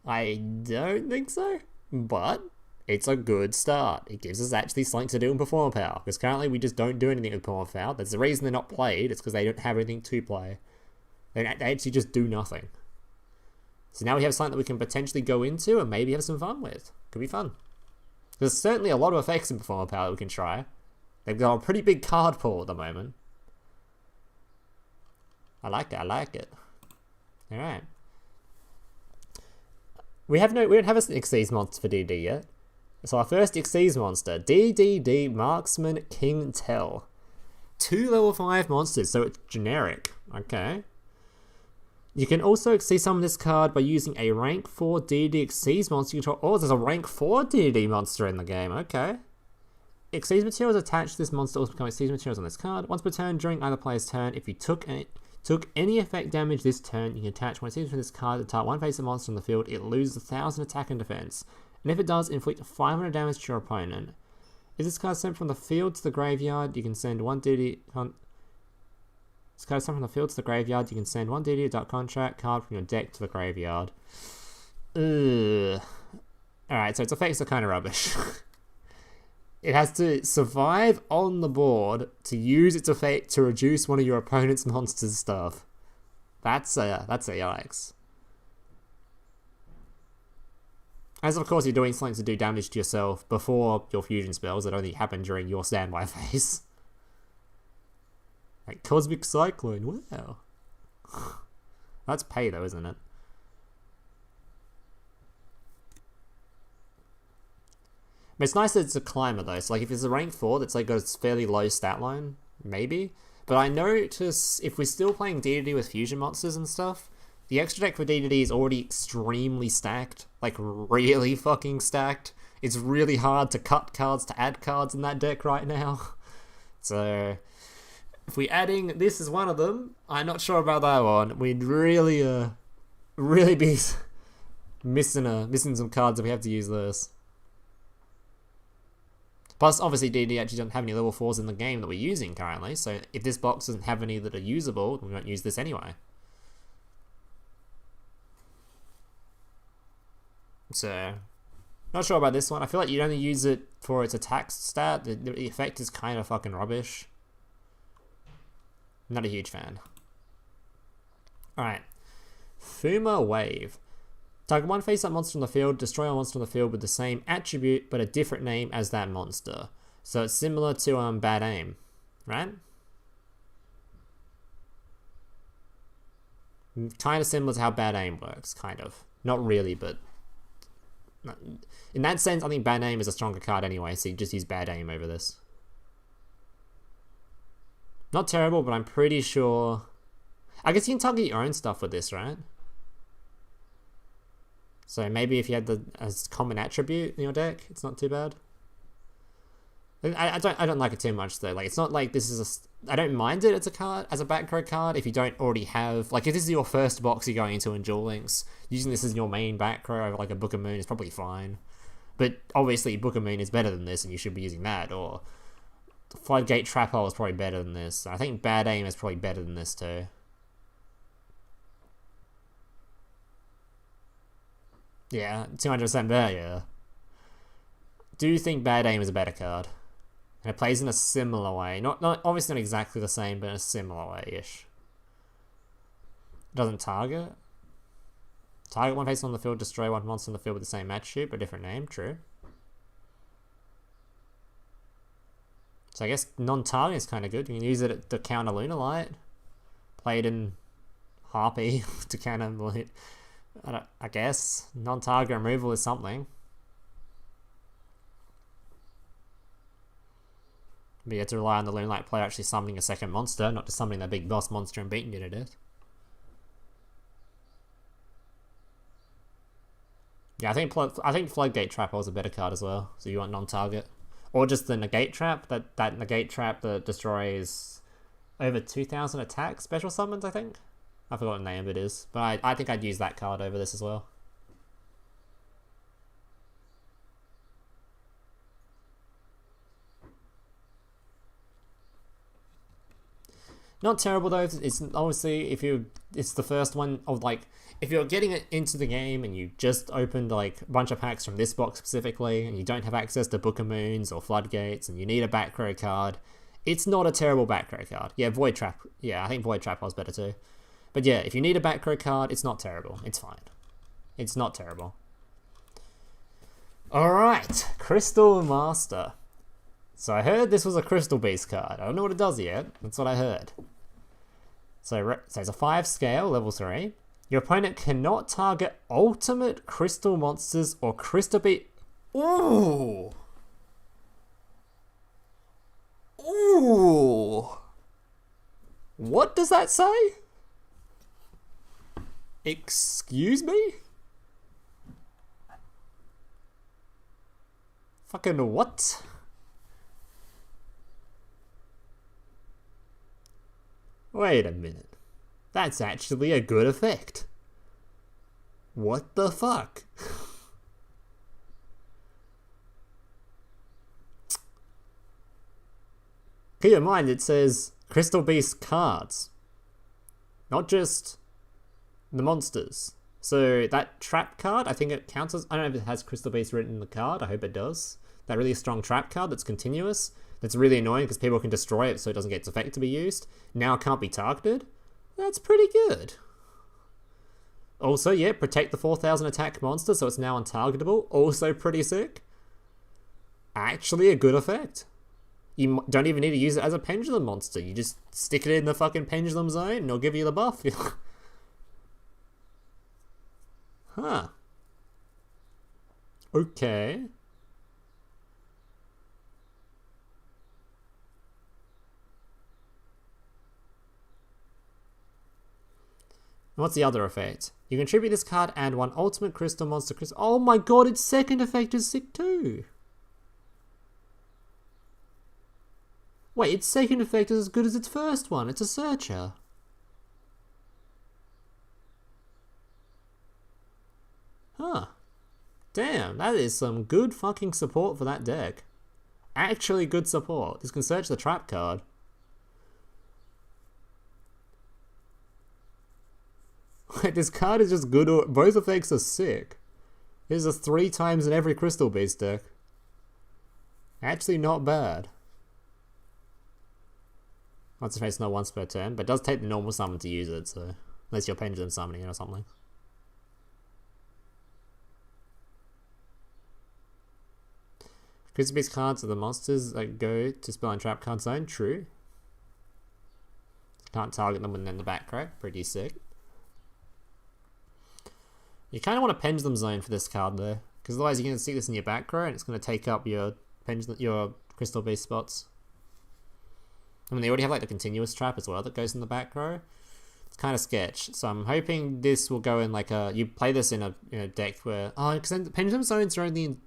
I don't think so, but it's a good start. It gives us actually something to do in Performer Power, because currently we just don't do anything with Performer Power. That's the reason they're not played, it's because they don't have anything to play. They actually just do nothing. So now we have something that we can potentially go into and maybe have some fun with. Could be fun. There's certainly a lot of effects in Performer Power that we can try. They've got a pretty big card pool at the moment. I like it, I like it. Alright. We don't have an Xyz monster for DD yet. So our first Xyz monster, Ddd Marksman King Tell. 2 level 5 monsters, so it's generic. Okay. You can also Xyz summon this card by using a rank 4 DD Xyz monster you control. Oh, there's a rank 4 DD monster in the game, okay. Xyz materials attached to this monster also become Xyz materials on this card. Once per turn during either player's turn, if you took any effect damage this turn, you can attach one Xyz from this card to target one face of monster on the field. It loses 1000 attack and defense. And if it does, inflict 500 damage to your opponent. If this card is sent from the field to the graveyard, you can send one DD... This card is sent from the field to the graveyard, you can send one Ddd Contract card from your deck to the graveyard. Ugh. Alright, so its effects are kind of rubbish. It has to survive on the board to use its effect to reduce one of your opponent's monsters' stuff. That's a yikes. As of course you're doing something to do damage to yourself before your fusion spells that only happen during your standby phase. Like Cosmic Cyclone, wow. That's pay though, isn't it? But it's nice that it's a climber though, so like if it's a rank 4 that's like got a fairly low stat line, maybe. But I notice if we're still playing DDD with fusion monsters and stuff, the extra deck for DDD is already extremely stacked. Like really fucking stacked. It's really hard to cut cards to add cards in that deck right now. So if we're adding this as one of them, I'm not sure about that one. We'd really be missing some cards if we have to use this. Plus, obviously, DD actually doesn't have any level 4s in the game that we're using currently, so if this box doesn't have any that are usable, we won't use this anyway. So, not sure about this one. I feel like you'd only use it for its attack stat. The effect is kind of fucking rubbish. Not a huge fan. Alright. Fuma Wave. Target one face-up monster on the field, destroy a monster on the field with the same attribute but a different name as that monster. So it's similar to Bad Aim, right? Kind of similar to how Bad Aim works, kind of. Not really, but... in that sense, I think Bad Aim is a stronger card anyway, so you just use Bad Aim over this. Not terrible, but I'm pretty sure... I guess you can target your own stuff with this, right? So maybe if you had the as common attribute in your deck, it's not too bad. I don't like it too much though. Like it's not like this is I don't mind it as a card, as a back row card if you don't already have, like if this is your first box you're going into in Duel Links, using this as your main back row like a Book of Moon is probably fine. But obviously Book of Moon is better than this and you should be using that, or Floodgate Trap Hole is probably better than this. I think Bad Aim is probably better than this too. Yeah, 200% better, yeah. Do you think Bad Aim is a better card? And it plays in a similar way. Not obviously not exactly the same, but in a similar way-ish. Doesn't target. Target one face on the field, destroy one monster on the field with the same attribute, but a different name, true. So I guess non-target is kind of good. You can use it to counter Lunar Light. Play it in Harpy to counter... I guess non-target removal is something. But you have to rely on the Lunar player actually summoning a second monster, not just summoning that big boss monster and beating you to death. Yeah, I think Floodgate Trap is a better card as well. So you want non-target, or just the Negate Trap. That Negate Trap that destroys over 2,000 attack special summons. I think. I forgot what the name of it is, but I think I'd use that card over this as well. Not terrible though. It's obviously it's the first one of like if you're getting it into the game and you just opened like a bunch of packs from this box specifically and you don't have access to Book of Moons or Floodgates and you need a back row card, it's not a terrible back row card. Yeah, Void Trap. Yeah, I think Void Trap was better too. But yeah, if you need a back row card, it's not terrible. It's fine. It's not terrible. Alright, Crystal Master. So I heard this was a Crystal Beast card. I don't know what it does yet. That's what I heard. So it's a 5 scale, level 3. Your opponent cannot target ultimate crystal monsters or Crystal Beast... Ooh! Ooh! What does that say? Excuse me? Fucking what? Wait a minute. That's actually a good effect. What the fuck? Keep in mind it says Crystal Beast cards. Not just the monsters. So that trap card, I think it counts as... I don't know if it has Crystal Beast written in the card. I hope it does. That really strong trap card that's continuous. That's really annoying because people can destroy it so it doesn't get its effect to be used. Now it can't be targeted. That's pretty good. Also, yeah, protect the 4,000 attack monster so it's now untargetable. Also pretty sick. Actually a good effect. You don't even need to use it as a Pendulum monster. You just stick it in the fucking Pendulum zone and it'll give you the buff. Huh. Okay. What's the other effect? You contribute this card and one ultimate crystal monster crystal. Oh my god, its second effect is sick too! Wait, its second effect is as good as its first one. It's a searcher. Huh. Damn, that is some good fucking support for that deck. Actually good support. This can search the trap card. Wait, this card is just good, or both effects are sick. This is 3 times in every crystal base deck. Actually not bad. Once the face not once per turn, but it does take the normal summon to use it, so unless you're pendulum summoning it or something. Crystal base cards are the monsters that go to spell and trap card zone. True. Can't target them when they're in the back row. Pretty sick. You kind of want a pendulum zone for this card though, because otherwise you're going to see this in your back row and it's going to take up your crystal base spots. I mean, they already have like the continuous trap as well that goes in the back row. It's kind of sketch. So I'm hoping this will go in like a... You play this in a deck where... Oh, because then the pendulum zones are only in...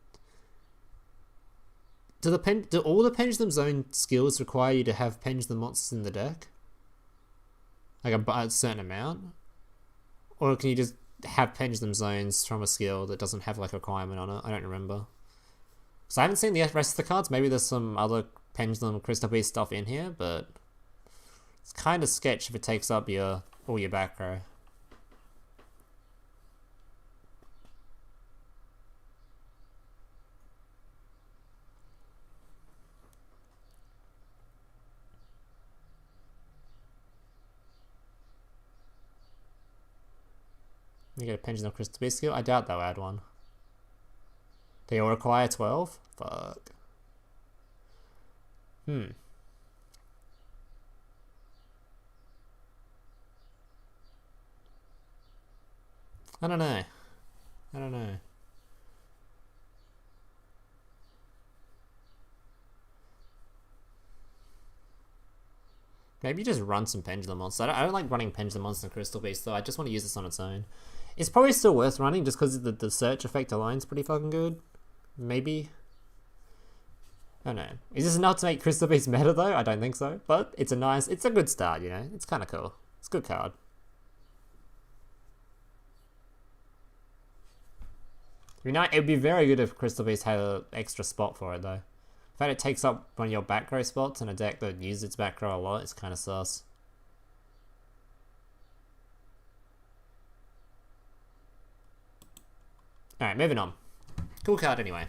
Do all the pendulum zone skills require you to have pendulum monsters in the deck? Like a certain amount? Or can you just have pendulum zones from a skill that doesn't have like a requirement on it? I don't remember. So I haven't seen the rest of the cards. Maybe there's some other pendulum crystal base stuff in here, but it's kind of sketch if it takes up all your back row. You get a pendulum crystal base skill? I doubt they'll add one. They all require 12? Fuck. I don't know. Maybe just run some pendulum monsters. I don't like running pendulum monster and crystal beast though. I just want to use this on its own. It's probably still worth running just because the search effect alone is pretty fucking good. Maybe. I don't know. Is this enough to make crystal beast meta though? I don't think so. But it's a good start, you know. It's kind of cool. It's a good card. It would be very good if crystal beast had an extra spot for it though. The fact it takes up one of your back row spots in a deck that uses its back row a lot is kind of sus. Alright, moving on. Cool card anyway.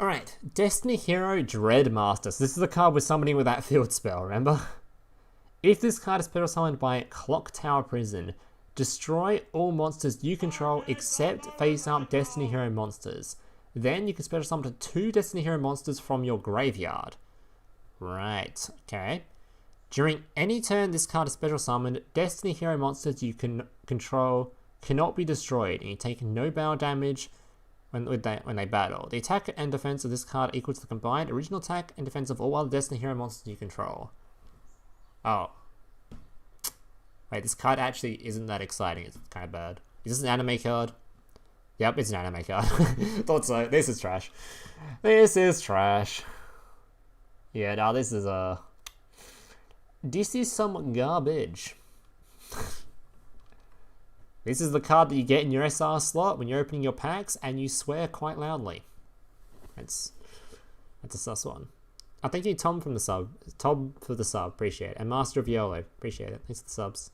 Alright, Destiny Hero Dreadmasters. This is the card with summoning with that field spell, remember? If this card is special summoned by Clock Tower Prison, destroy all monsters you control except face-up Destiny Hero monsters. Then you can special summon 2 Destiny Hero monsters from your graveyard. Right, okay. During any turn this card is special summoned, Destiny Hero monsters you can control cannot be destroyed, and you take no battle damage when they battle. The attack and defense of this card equals the combined original attack and defense of all other Destiny Hero monsters you control. Oh. Wait, this card actually isn't that exciting. It's kind of bad. Is this an anime card? Yep, it's an anime card. Thought so. This is trash. This is trash. Yeah, no, this is some garbage. This is the card that you get in your SR slot when you're opening your packs and you swear quite loudly. That's a sus one. I thank you, Tom, from the sub. Tom for the sub, appreciate it. And Master of Yolo, appreciate it. Thanks for the subs.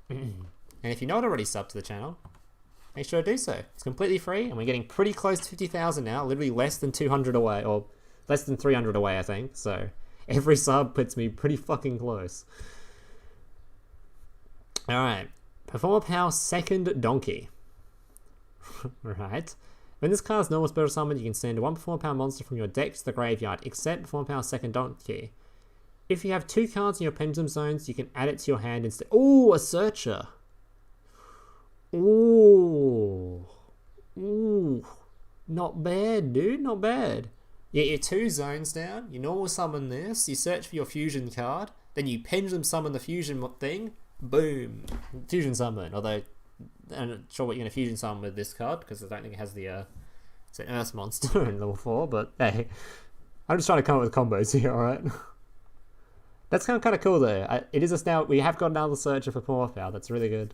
And if you're not already subbed to the channel, make sure to do so. It's completely free, and we're getting pretty close to 50,000 now. Literally less than 200 away, or less than 300 away, I think. So every sub puts me pretty fucking close. Alright. Performer Power Second Donkey. Right. When this card's normal special summon, you can send 1 Performer Power monster from your deck to the graveyard, except Performer Power Second Donkey. If you have 2 cards in your pendulum zones, you can add it to your hand instead. Ooh, a searcher. Ooh. Ooh. Not bad, dude. Not bad. You're 2 zones down, you normal summon this, you search for your fusion card, then you pendulum summon the fusion thing, boom! Fusion summon, although I'm not sure what you're going to fusion summon with this card, because I don't think it has the, it's an Earth monster in level 4, but hey, I'm just trying to come up with combos here, alright? That's kind of cool though. It is us now, we have got another searcher for power power, that's really good.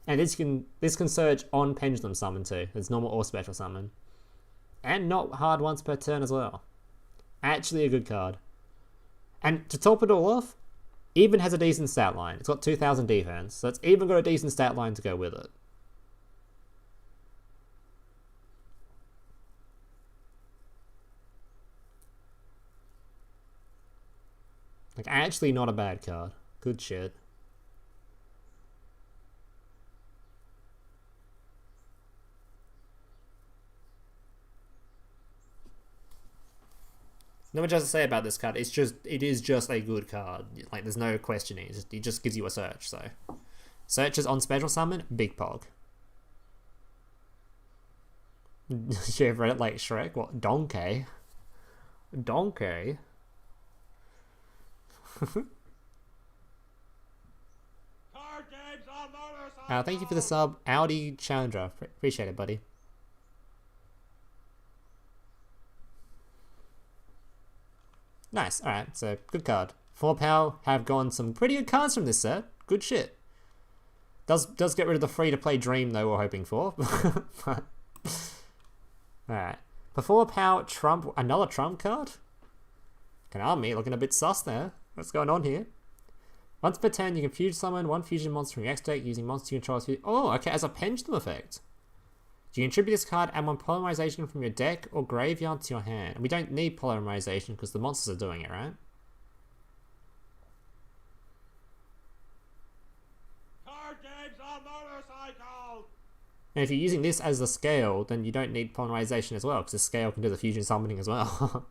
And this can search on pendulum summon too, it's normal or special summon. And not hard once per turn as well. Actually a good card. And to top it all off, even has a decent stat line. It's got 2000 defense, so it's even got a decent stat line to go with it. Like, actually not a bad card. Good shit. Not much else to say about this card. It is just a good card. Like, there's no questioning. It just gives you a search. So, searches on special summon, big pog. Should have read it like Shrek. What? Donkey? Donkey? Thank you for the sub, Audi Challenger. Appreciate it, buddy. Nice, alright, so good card. 4 power have gone some pretty good cards from this set. Good shit. Does get rid of the free-to-play dream though we're hoping for. Alright. For 4 power, Trump, another Trump card? Can army looking a bit sus there. What's going on here? Once per turn, you can fusion summon 1 fusion monster from your X deck using monster control. Oh, okay, as a pendulum effect. You can tribute this card and 1 polymerization from your deck or graveyard to your hand. And we don't need polymerization because the monsters are doing it, right? Card games on motorcycle! And if you're using this as the scale, then you don't need polymerization as well because the scale can do the fusion summoning as well.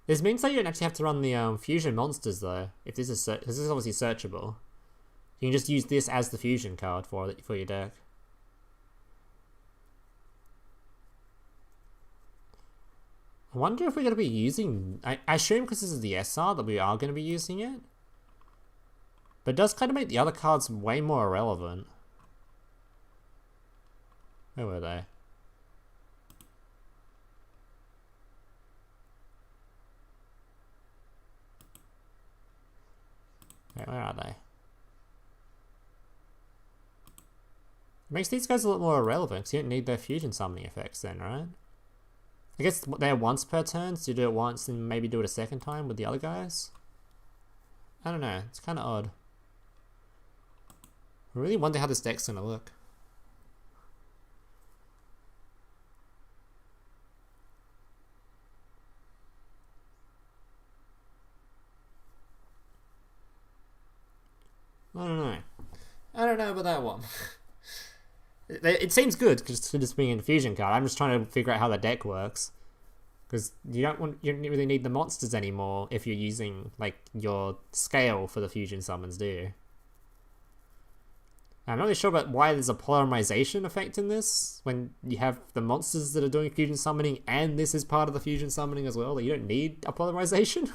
This means that you don't actually have to run the fusion monsters though. If this is this is obviously searchable, you can just use this as the fusion card for your deck. I wonder if we're going to be using. I assume because this is the SR that we are going to be using it, but it does kind of make the other cards way more irrelevant. Where were they? Where are they? It makes these guys a lot more irrelevant because you don't need their fusion summoning effects then, right? I guess they're once per turn, so you do it once and maybe do it a second time with the other guys? I don't know, it's kind of odd. I really wonder how this deck's going to look. I don't know about that one. It seems good just being an infusion card. I'm just trying to figure out how the deck works, because you don't really need the monsters anymore if you're using like your scale for the fusion summons, do you? I'm not really sure about why there's a polymerization effect in this when you have the monsters that are doing fusion summoning and this is part of the fusion summoning as well. That you don't need a polymerization.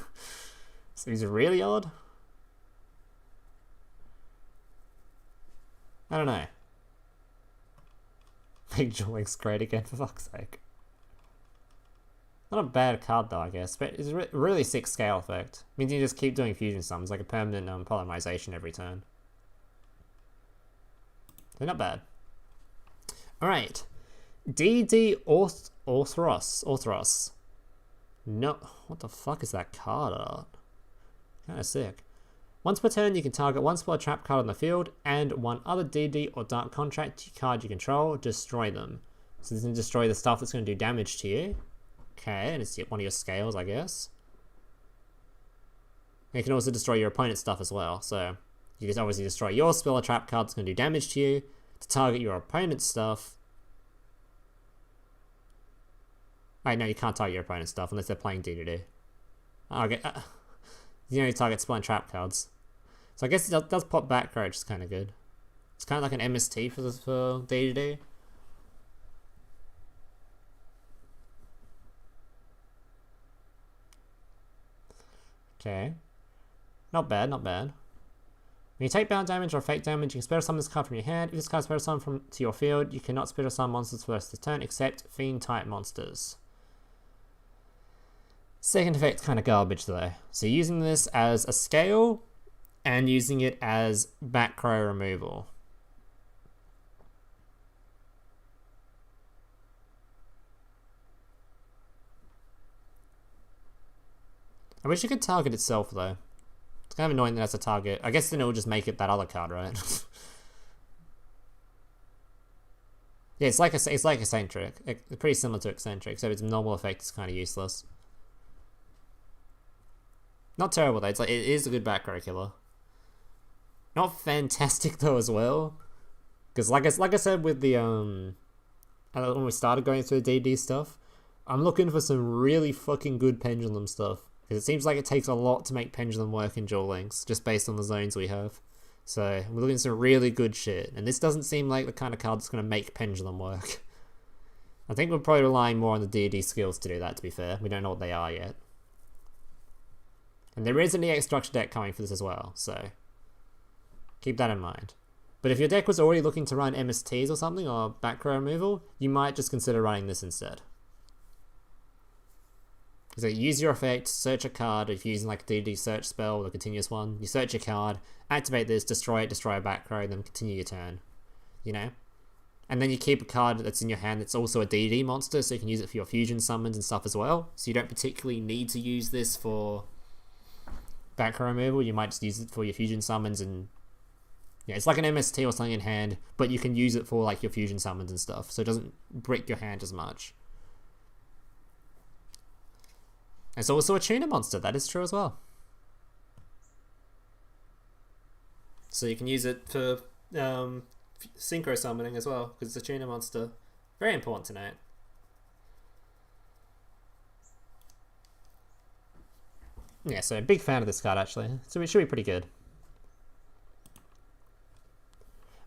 Seems really odd. I don't know. Make Joinks great again, for fuck's sake. Not a bad card though, I guess, but it's a really sick scale effect. Means you just keep doing fusion summons, like a permanent polymerization every turn. They're not bad. Alright. Ddd Orthros. No, what the fuck is that card art? Kinda sick. Once per turn, you can target 1 spell trap card on the field and 1 other DD or Dark Contract card you control, destroy them. So this can destroy the stuff that's going to do damage to you. Okay, and it's one of your scales, I guess. And it can also destroy your opponent's stuff as well. So you can obviously destroy your spell or trap card that's going to do damage to you to target your opponent's stuff. Wait, no, you can't target your opponent's stuff unless they're playing DD. Okay. You only target spell and trap cards. So I guess it does pop back row, which is kind of good. It's kind of like an MST for DDD. Okay. Not bad, not bad. When you take bound damage or effect damage, you can special summon this card from your hand. If this card is special summoned to your field, you cannot special summon monsters for the rest of the turn, except fiend-type monsters. Second effect kind of garbage though. So you're using this as a scale, and using it as back row removal. I wish it could target itself though. It's kind of annoying that that's a target. I guess then it will just make it that other card, right? Yeah, it's like eccentric. It's pretty similar to eccentric, so its normal effect is kind of useless. Not terrible though. It's like it is a good back row killer. Not fantastic though as well, because like I said with the when we started going through the DD stuff, I'm looking for some really fucking good Pendulum stuff. Because it seems like it takes a lot to make Pendulum work in Duel Links, just based on the zones we have. So, we're looking at some really good shit. And this doesn't seem like the kind of card that's going to make Pendulum work. I think we're probably relying more on the D&D skills to do that, to be fair. We don't know what they are yet. And there is an EX structure deck coming for this as well, so keep that in mind. But if your deck was already looking to run MSTs or something, or back row removal, you might just consider running this instead. So use your effect, search a card. If you're using like a DD search spell or a continuous one, you search a card, activate this, destroy it, destroy a back row, then continue your turn. You know? And then you keep a card that's in your hand that's also a DD monster, so you can use it for your fusion summons and stuff as well. So you don't particularly need to use this for back row removal. You might just use it for your fusion summons, and yeah, it's like an MST or something in hand, but you can use it for like your fusion summons and stuff, so it doesn't break your hand as much. It's also a tuner monster, that is true as well. So you can use it for synchro summoning as well, because it's a tuner monster. Very important to note. Yeah, so big fan of this card actually. So it should be pretty good.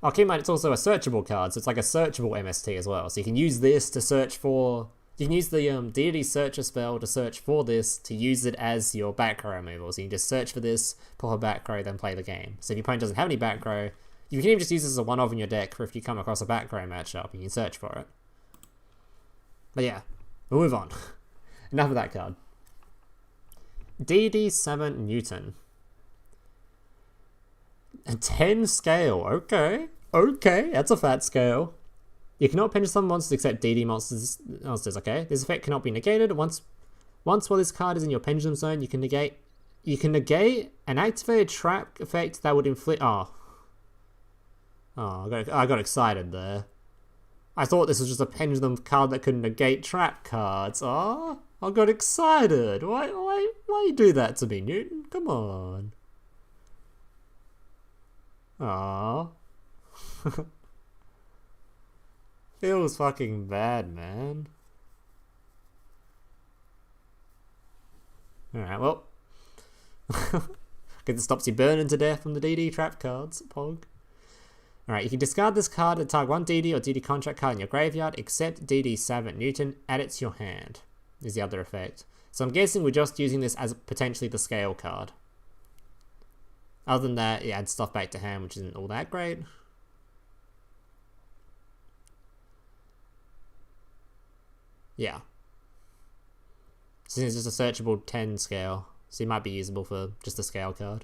Oh, keep in mind it's also a searchable card, so it's like a searchable MST as well. So you can use this to search for... You can use the Deity Searcher spell to search for this, to use it as your back row removal. So you can just search for this, pop a back row, then play the game. So if your opponent doesn't have any back row, you can even just use this as a one-off in your deck for if you come across a back row matchup, you can search for it. But yeah, we'll move on. Enough of that card. DD7 Newton. A 10 scale, okay. Okay, that's a fat scale. You cannot pendulum summon monsters except DD monsters, okay? This effect cannot be negated. Once while this card is in your pendulum zone, you can negate an activated trap effect that would inflict... I got excited there. I thought this was just a pendulum card that could negate trap cards. I got excited. Why you do that to me, Newton? Come on. Feels fucking bad, man. Alright, well. Because it stops you burning to death from the DD trap cards, Pog. Alright, you can discard this card and target one DD or DD Contract card in your graveyard, except DD7 Newton, add it to your hand, is the other effect. So I'm guessing we're just using this as potentially the scale card. Other than that, it adds stuff back to hand, which isn't all that great. Yeah. Since it's just a searchable 10 scale, so it might be usable for just a scale card.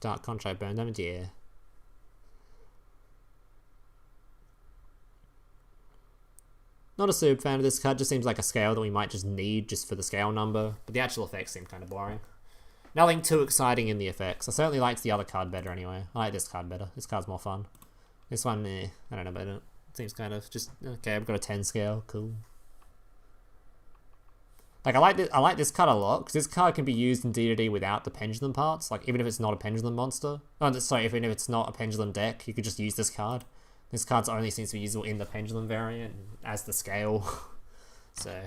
Dark Contract Burn Damage, yeah. Not a super fan of this card, just seems like a scale that we might just need just for the scale number, but the actual effects seem kind of boring. Nothing too exciting in the effects. I certainly liked the other card better anyway. I like this card better. This card's more fun. This one, I don't know about it. It seems kind of just, okay, I've got a 10 scale, cool. Like, I like this card a lot, because this card can be used in DDD without the pendulum parts. Like, even if it's not a pendulum monster. Oh, sorry, even if it's not a pendulum deck, you could just use this card. This card's only seems to be usable in the Pendulum variant as the scale. So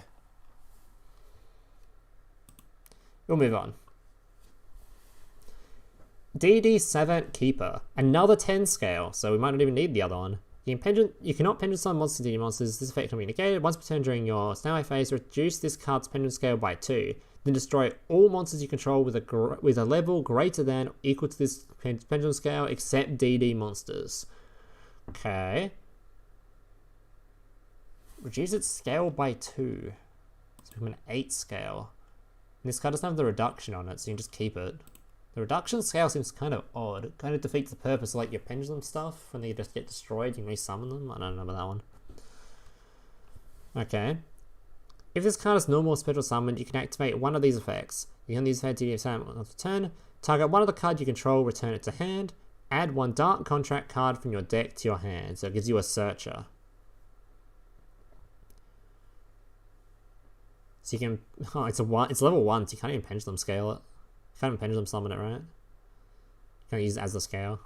we'll move on. DD Savant Keeper, another 10 scale, so we might not even need the other one. You cannot pendulum summon monsters DD monsters. This effect can be negated once per turn during your standby phase. Reduce this card's pendulum scale by 2. Then destroy all monsters you control with a level greater than or equal to this pendulum scale, except DD monsters. Okay. Reduce its scale by 2. So we have an 8 scale. And this card doesn't have the reduction on it, so you can just keep it. The reduction scale seems kind of odd. It kind of defeats the purpose of like your pendulum stuff. When they just get destroyed, you can resummon them. I don't know about that one. Okay. If this card is normal or special summoned, you can activate one of these effects. You can use effect to summon on the turn. Target one of the cards you control, return it to hand. Add one Dark Contract card from your deck to your hand. So it gives you a searcher. So you can... Oh, it's level 1, so you can't even pendulum scale it. You can't even pendulum summon it, right? You can't use it as the scale.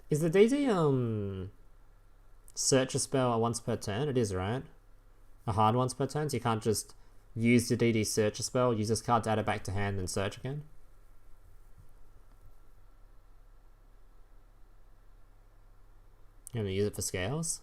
Is the DD search a spell once per turn? It is, right? A hard once per turn, so you can't just use the DD search a spell, use this card to add it back to hand, and search again? You're gonna use it for scales?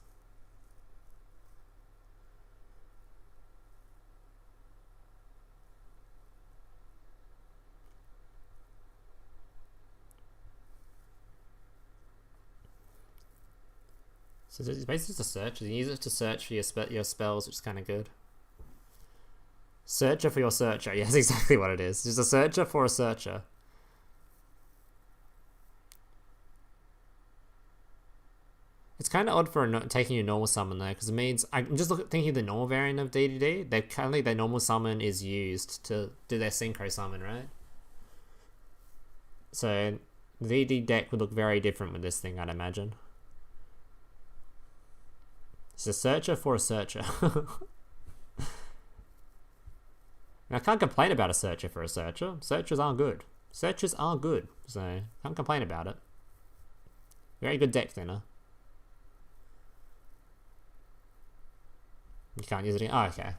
So it's basically just a search. You use it to search for your spells, which is kind of good. Searcher for your searcher. Yeah, that's exactly what it is. Just a searcher for a searcher. It's kind of odd for taking a normal summon though, because it means I'm just thinking of the normal variant of DDD. Currently their normal summon is used to do their synchro summon, right? So the DD deck would look very different with this thing, I'd imagine. It's a searcher for a searcher. I can't complain about a searcher for a searcher. Searchers are good. Searchers are good, so can't complain about it. Very good deck thinner. You can't use it again? Oh, okay.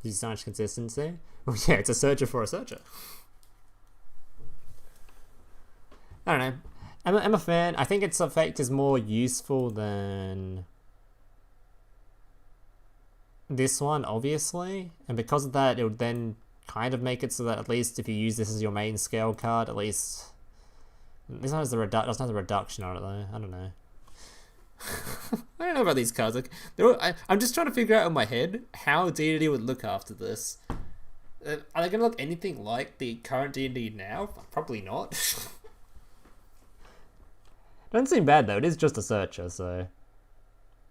Use so much consistency. Well, yeah, it's a searcher for a searcher. I don't know. I'm a fan. I think its effect is more useful than this one, obviously. And because of that, it would then kind of make it so that at least if you use this as your main scale card, at least this one has doesn't have the reduction on it though. I don't know. I don't know about these cards. Like, I'm just trying to figure out in my head how D&D would look after this. Are they going to look anything like the current D&D now? Probably not. Doesn't seem bad though. It is just a searcher, so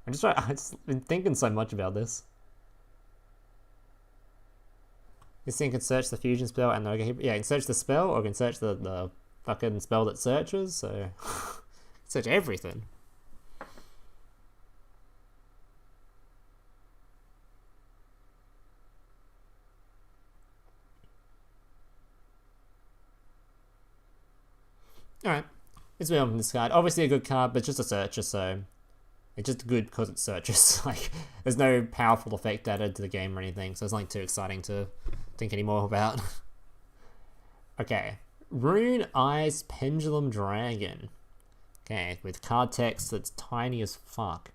I've just been thinking so much about this. This thing can search the fusion spell and yeah, it can search the spell or it can search the fucking spell that searches, so search everything. Alright, let's move on from this card. Obviously a good card, but it's just a searcher, so it's just good because it searches. Like, there's no powerful effect added to the game or anything, so it's not too exciting to think any more about. Okay, Rune Eyes Pendulum Dragon. Okay, with card text that's tiny as fuck.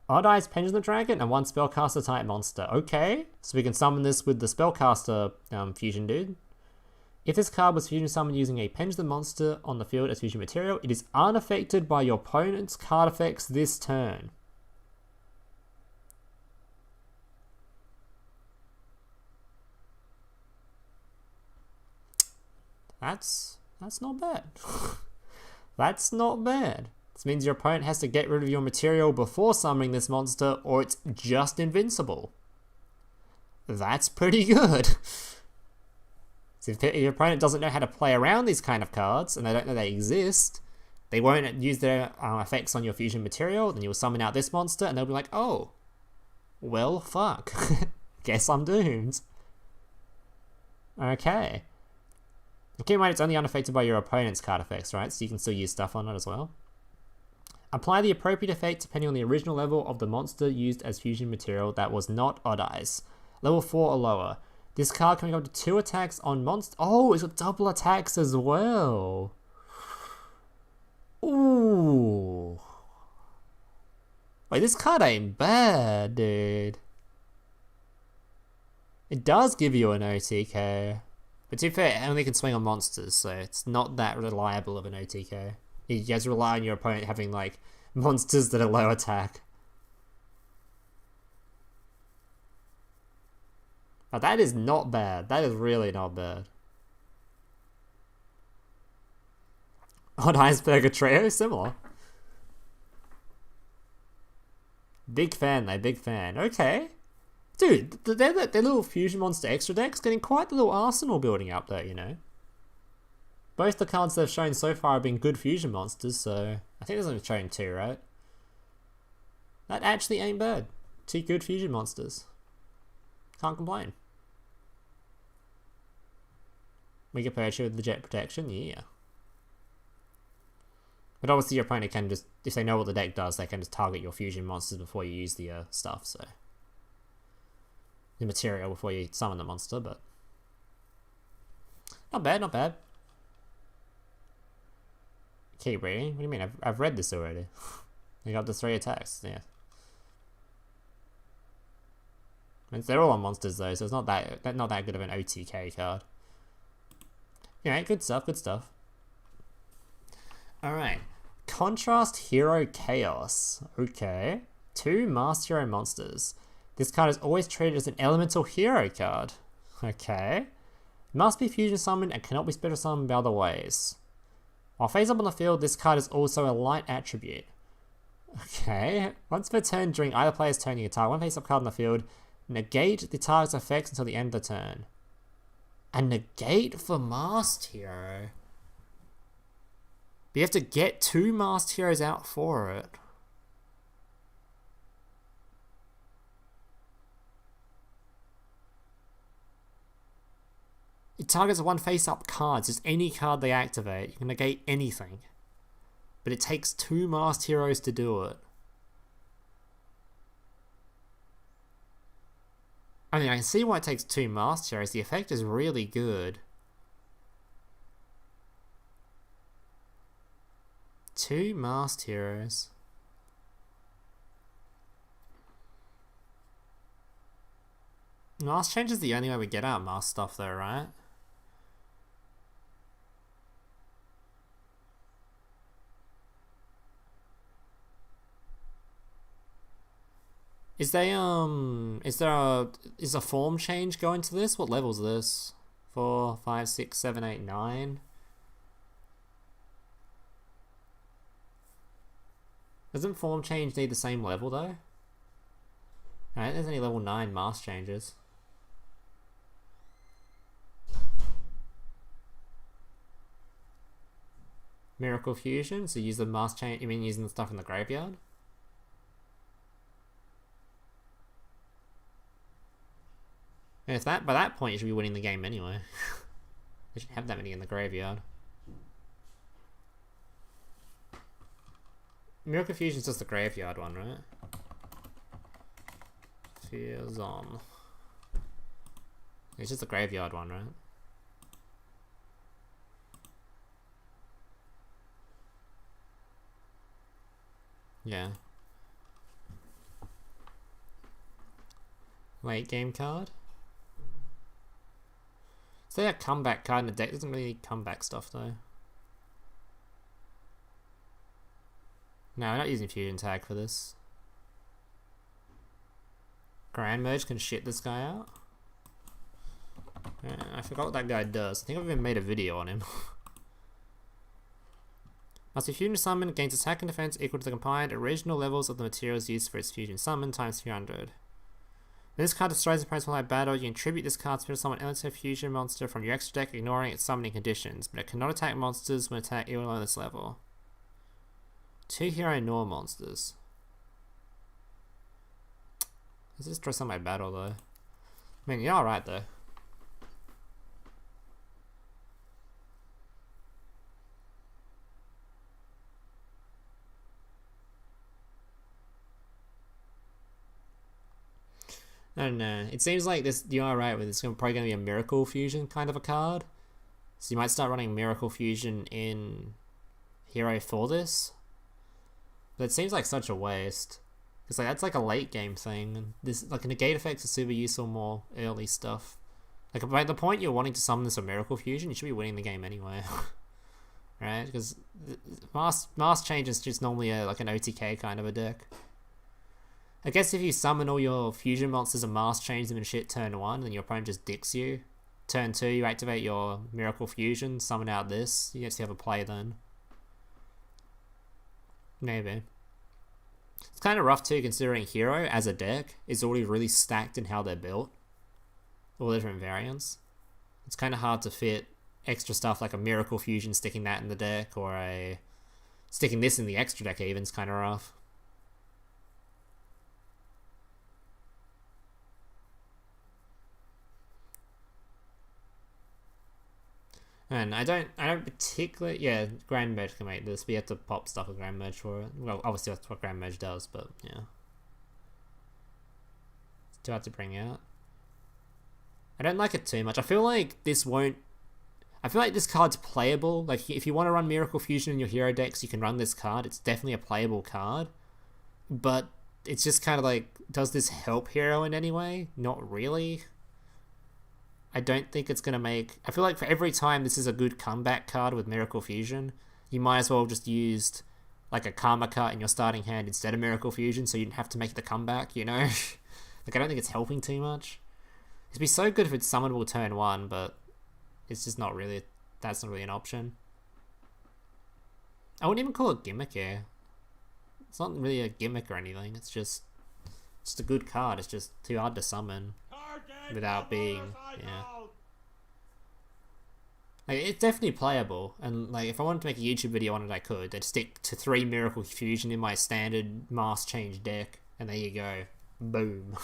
Odd Eyes Pendulum Dragon and one Spellcaster type monster. Okay, so we can summon this with the Spellcaster fusion dude. If this card was fusion summoned using a pendulum monster on the field as fusion material, it is unaffected by your opponent's card effects this turn. That's not bad. That's not bad. This means your opponent has to get rid of your material before summoning this monster, or it's just invincible. That's pretty good. So if your opponent doesn't know how to play around these kind of cards, and they don't know they exist, they won't use their effects on your fusion material, then you'll summon out this monster, and they'll be like, oh, well, fuck. Guess I'm doomed. Okay. And keep in mind, it's only unaffected by your opponent's card effects, right? So you can still use stuff on it as well. Apply the appropriate effect depending on the original level of the monster used as fusion material that was not Odd Eyes. Level 4 or lower. This card can make up to 2 attacks on monster. Oh, it's got double attacks as well. Ooh. Wait, this card ain't bad, dude. It does give you an OTK. But to be fair, it only can swing on monsters, so it's not that reliable of an OTK. You guys rely on your opponent having, like, monsters that are low attack. But that is not bad. That is really not bad. Odd Iceberg Trio, similar. Big fan, though, big fan. Okay. Dude, their little Fusion Monster extra deck's getting quite the little arsenal building up there, you know. Both the cards they've shown so far have been good Fusion Monsters, so I think there's only shown 2, right? That actually ain't bad. 2 good Fusion Monsters. Can't complain. We can purchase with the Jet Protection, yeah. But obviously your opponent can just, if they know what the deck does, they can just target your Fusion Monsters before you use the stuff, so. The material before you summon the monster, but. Not bad, not bad. Keep reading? What do you mean? I've read this already. They got the 3 attacks, yeah. I mean, they're all on monsters though, so it's not that good of an OTK card. Yeah, good stuff, good stuff. Alright. Contrast Hero Chaos. Okay. 2 Masked Hero monsters. This card is always treated as an elemental hero card. Okay. Must be fusion summoned and cannot be special summoned by other ways. While face up on the field, this card is also a light attribute. Okay. Once per turn during either player's turn, you can target one face up card on the field, negate the target's effects until the end of the turn. A negate for Masked Hero. But you have to get 2 Masked Heroes out for it. It targets 1 face-up card, just any card they activate. You can negate anything. But it takes 2 Masked Heroes to do it. I mean, I can see why it takes 2 Masked Heroes. The effect is really good. 2 Masked Heroes. Mask Change is the only way we get out mask stuff though, right? Is a form change going to this? What level is this? 4, 5, 6, 7, 8, 9. Doesn't form change need the same level though? Alright, there's only level 9 mask changes. Miracle Fusion, so use the mask change, you mean using the stuff in the graveyard? And if that, by that point you should be winning the game anyway. They shouldn't have that many in the graveyard. Miracle Fusion is just the graveyard one, right? Fears on. It's just the graveyard one, right? Yeah. Late game card. Say a comeback card in the deck doesn't really need comeback stuff though. No, I'm not using Fusion Tag for this. Grand Merge can shit this guy out. Yeah, I forgot what that guy does. I think I've even made a video on him. Must be Fusion Summon, gains attack and defense equal to the combined original levels of the materials used for its Fusion Summon times 300. When this card destroys a opponent's multi battle, you contribute this card to summon an Elemental Fusion monster from your extra deck, ignoring its summoning conditions, but it cannot attack monsters when attacked even on this level. 2 hero Nor monsters. Let's just destroy some of my battle though. I mean, you're alright though. I don't know. It seems like this. You're alright with it's probably going to be a Miracle Fusion kind of a card. So you might start running Miracle Fusion in Hero for this. But it seems like such a waste. Because like, that's like a late game thing. And this, like, negate effects are super useful more early stuff. Like, by the point you're wanting to summon this a Miracle Fusion, you should be winning the game anyway. Right? Because Mask Change is just normally like an OTK kind of a deck. I guess if you summon all your fusion monsters and Mask Change them in shit turn 1, then your opponent just dicks you. Turn 2, you activate your Miracle Fusion, summon out this, you actually have a play then. Maybe. It's kind of rough too, considering Hero, as a deck, is already really stacked in how they're built. All the different variants. It's kind of hard to fit extra stuff like a Miracle Fusion, sticking that in the deck, or sticking this in the extra deck even is kind of rough. And I don't particularly, yeah, Grand Merge can make this, but you have to pop stuff with Grand Merge for it. Well, obviously that's what Grand Merge does, but yeah. It's too hard to bring out. I don't like it too much. I feel like this card's playable. Like, if you want to run Miracle Fusion in your hero decks, you can run this card. It's definitely a playable card. But it's just kind of like, does this help Hero in any way? Not really. I don't think it's going to make... I feel like for every time this is a good comeback card with Miracle Fusion, you might as well just use like a Karma cut in your starting hand instead of Miracle Fusion, so you didn't have to make the comeback, you know? Like, I don't think it's helping too much. It'd be so good if it's summonable turn 1, but it's just not really... That's not really an option. I wouldn't even call it gimmick here. It's not really a gimmick or anything, it's just a good card. It's just too hard to summon without being, yeah. Like, it's definitely playable, and like, if I wanted to make a YouTube video on it, I could. I'd stick to 3 Miracle Fusion in my standard Mask Change deck, and there you go. Boom.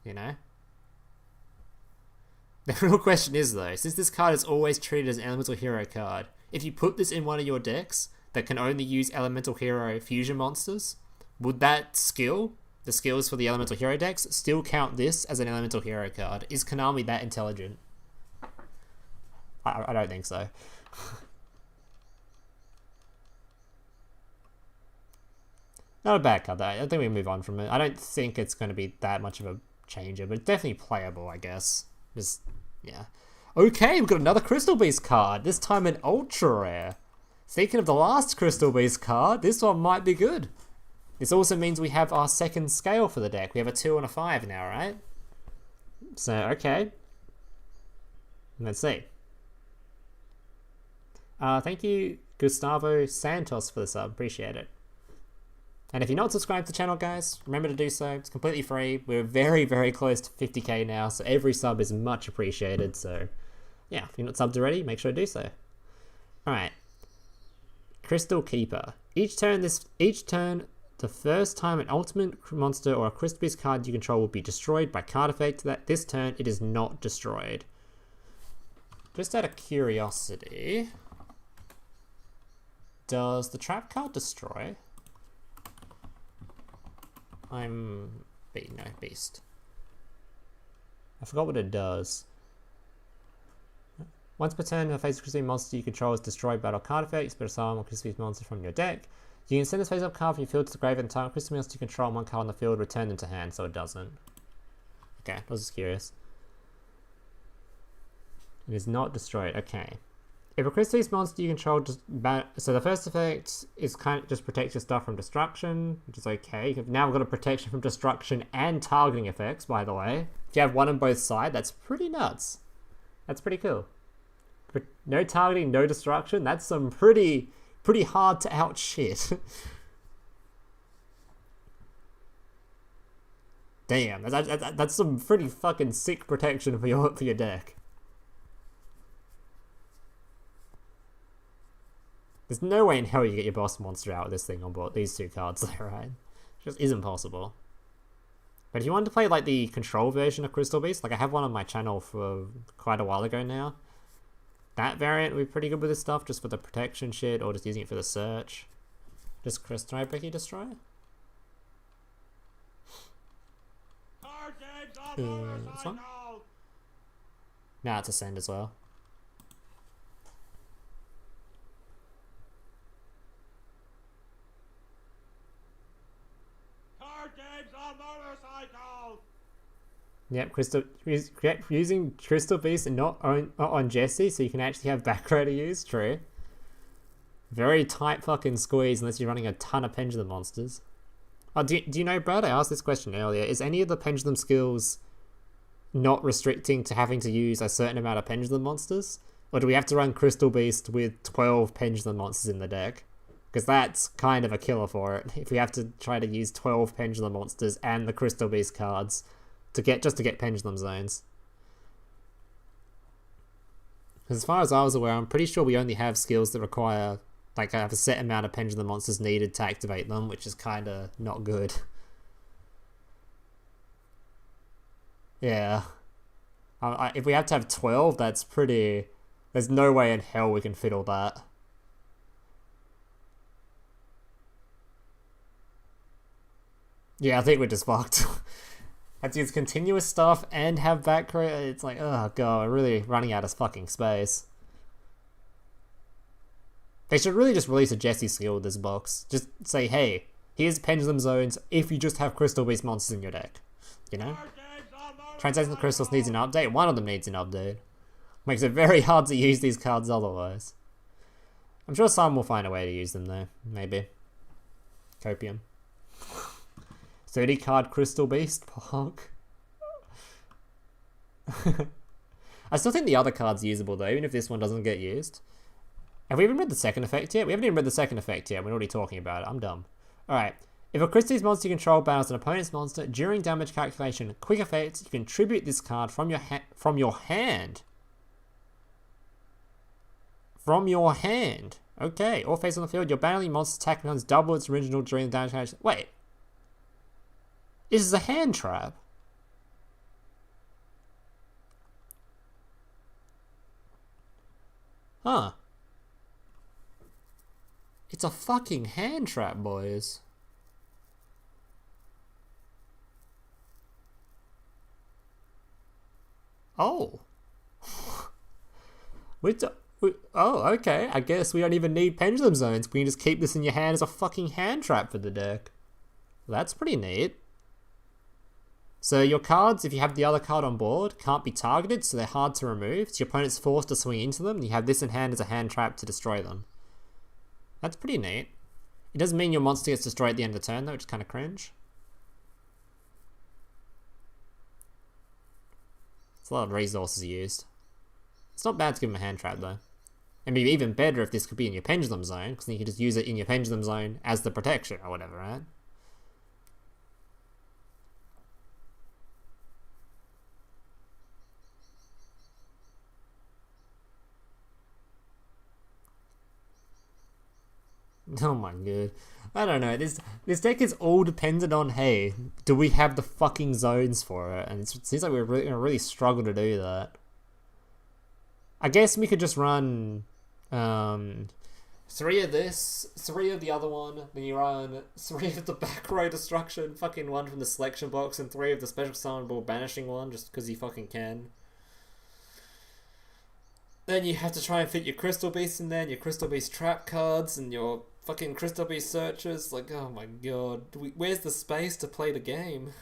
You know? The real question is though, since this card is always treated as an Elemental Hero card, if you put this in one of your decks that can only use Elemental Hero fusion monsters, would that skill, the skills for the Elemental Hero decks, still count this as an Elemental Hero card? Is Konami that intelligent? I don't think so. Not a bad card though. I think we move on from it. I don't think it's going to be that much of a changer, but definitely playable, I guess. Just, yeah. Okay, we've got another Crystal Beast card. This time an ultra rare. Speaking of the last Crystal Beast card, this one might be good. This also means we have our second scale for the deck. We have a 2 and a 5 now, right? So, okay. Let's see. Thank you, Gustavo Santos, for the sub. Appreciate it. And if you're not subscribed to the channel, guys, remember to do so. It's completely free. We're very, very close to 50k now, so every sub is much appreciated. So, yeah, if you're not subbed already, make sure to do so. Alright. Crystal Keeper. Each turn, the first time an ultimate monster or a Crystal Beast card you control will be destroyed by card effect, this turn it is not destroyed. Just out of curiosity, does the trap card destroy? Beast. I forgot what it does. Once per turn, a face Crystal Beast monster you control is destroyed by battle card effects, but assign one Crystal Beast monster from your deck. You can send this face-up card from your field to the grave and target Crystal Beast monster you control on one card on the field, return them to hand, so it doesn't. Okay, I was just curious. It is not destroyed, okay. If a Crystal Beast monster you control so the first effect is kind of just protects your stuff from destruction, which is okay. Now we've got a protection from destruction and targeting effects, by the way. If you have one on both sides, that's pretty nuts. That's pretty cool. No targeting, no destruction, that's some pretty hard to out shit. Damn, that's some pretty fucking sick protection for your deck. There's no way in hell you get your boss monster out with this thing on board. These two cards there, right? It just isn't possible. But if you wanted to play like the control version of Crystal Beast, like I have one on my channel for quite a while ago now. That variant would be pretty good with this stuff, just for the protection shit, or just using it for the search. Just Crystal Bricky Destroy? This one? Nah, it's a send as well. Card games on motorcycles! Yep, using Crystal Beast and not on Jesse, so you can actually have back row to use, true. Very tight fucking squeeze unless you're running a ton of Pendulum monsters. Oh, do you know, Brad? I asked this question earlier. Is any of the Pendulum skills not restricting to having to use a certain amount of Pendulum monsters? Or do we have to run Crystal Beast with 12 Pendulum monsters in the deck? Because that's kind of a killer for it. If we have to try to use 12 Pendulum monsters and the Crystal Beast cards to get Pendulum zones. As far as I was aware, I'm pretty sure we only have skills that require like have a set amount of Pendulum monsters needed to activate them, which is kind of not good. Yeah. If we have to have 12, that's pretty... There's no way in hell we can fit all that. Yeah, I think we're just fucked. Have to use continuous stuff and have back row. It's like, oh god, we're really running out of fucking space. They should really just release a Jesse skill with this box. Just say, hey, here's Pendulum zones if you just have Crystal Beast monsters in your deck. You know? Transactional Crystals needs an update. One of them needs an update. Makes it very hard to use these cards otherwise. I'm sure someone will find a way to use them though. Maybe. Copium. 30 card Crystal Beast? Punk. I still think the other card's usable though, even if this one doesn't get used. Have we even read the second effect yet? We haven't even read the second effect yet. We're already talking about it. I'm dumb. Alright. If a Crystal Beast monster you control battles an opponent's monster during damage calculation, quick effects, you can tribute this card from your hand. From your hand. Okay. All face on the field, your battling monster's attack becomes double its original during the damage calculation. Wait. This is a hand trap. Huh. It's a fucking hand trap, boys. Oh. Oh, okay. I guess we don't even need Pendulum zones. We can just keep this in your hand as a fucking hand trap for the deck. That's pretty neat. So your cards, if you have the other card on board, can't be targeted, so they're hard to remove. So your opponent's forced to swing into them, and you have this in hand as a hand trap to destroy them. That's pretty neat. It doesn't mean your monster gets destroyed at the end of the turn though, which is kind of cringe. It's a lot of resources used. It's not bad to give him a hand trap though. It'd be even better if this could be in your Pendulum zone, because then you could just use it in your Pendulum zone as the protection or whatever, right? Oh my god. I don't know. This deck is all dependent on, hey, do we have the fucking zones for it? And it seems like we're really struggle to do that. I guess we could just run 3 of this, 3 of the other one, then you run 3 of the back row destruction, fucking 1 from the selection box, and 3 of the special summon ball banishing one, just because you fucking can. Then you have to try and fit your Crystal Beast in there, and your Crystal Beast trap cards, and your fucking Crystal Beast searches. Like, oh my god. Where's the space to play the game?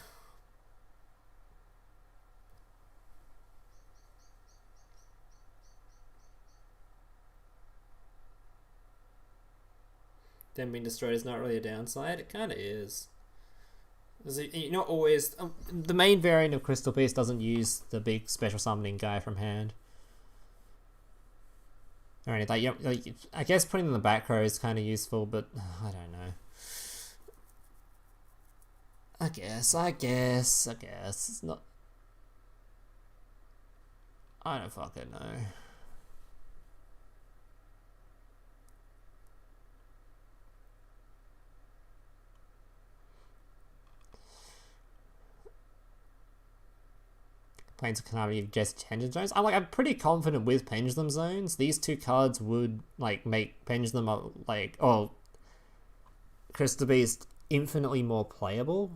Them being destroyed is not really a downside. It kind of is. You're not always... the main variant of Crystal Beast doesn't use the big special summoning guy from hand. Alright, like, I guess putting them in the back row is kind of useful, but I don't know. guess. It's not... I don't fucking know. Planes of Konami just Pendulum Zones. I'm pretty confident with Pendulum Zones. These two cards would like make Pendulum Crystal Beast infinitely more playable.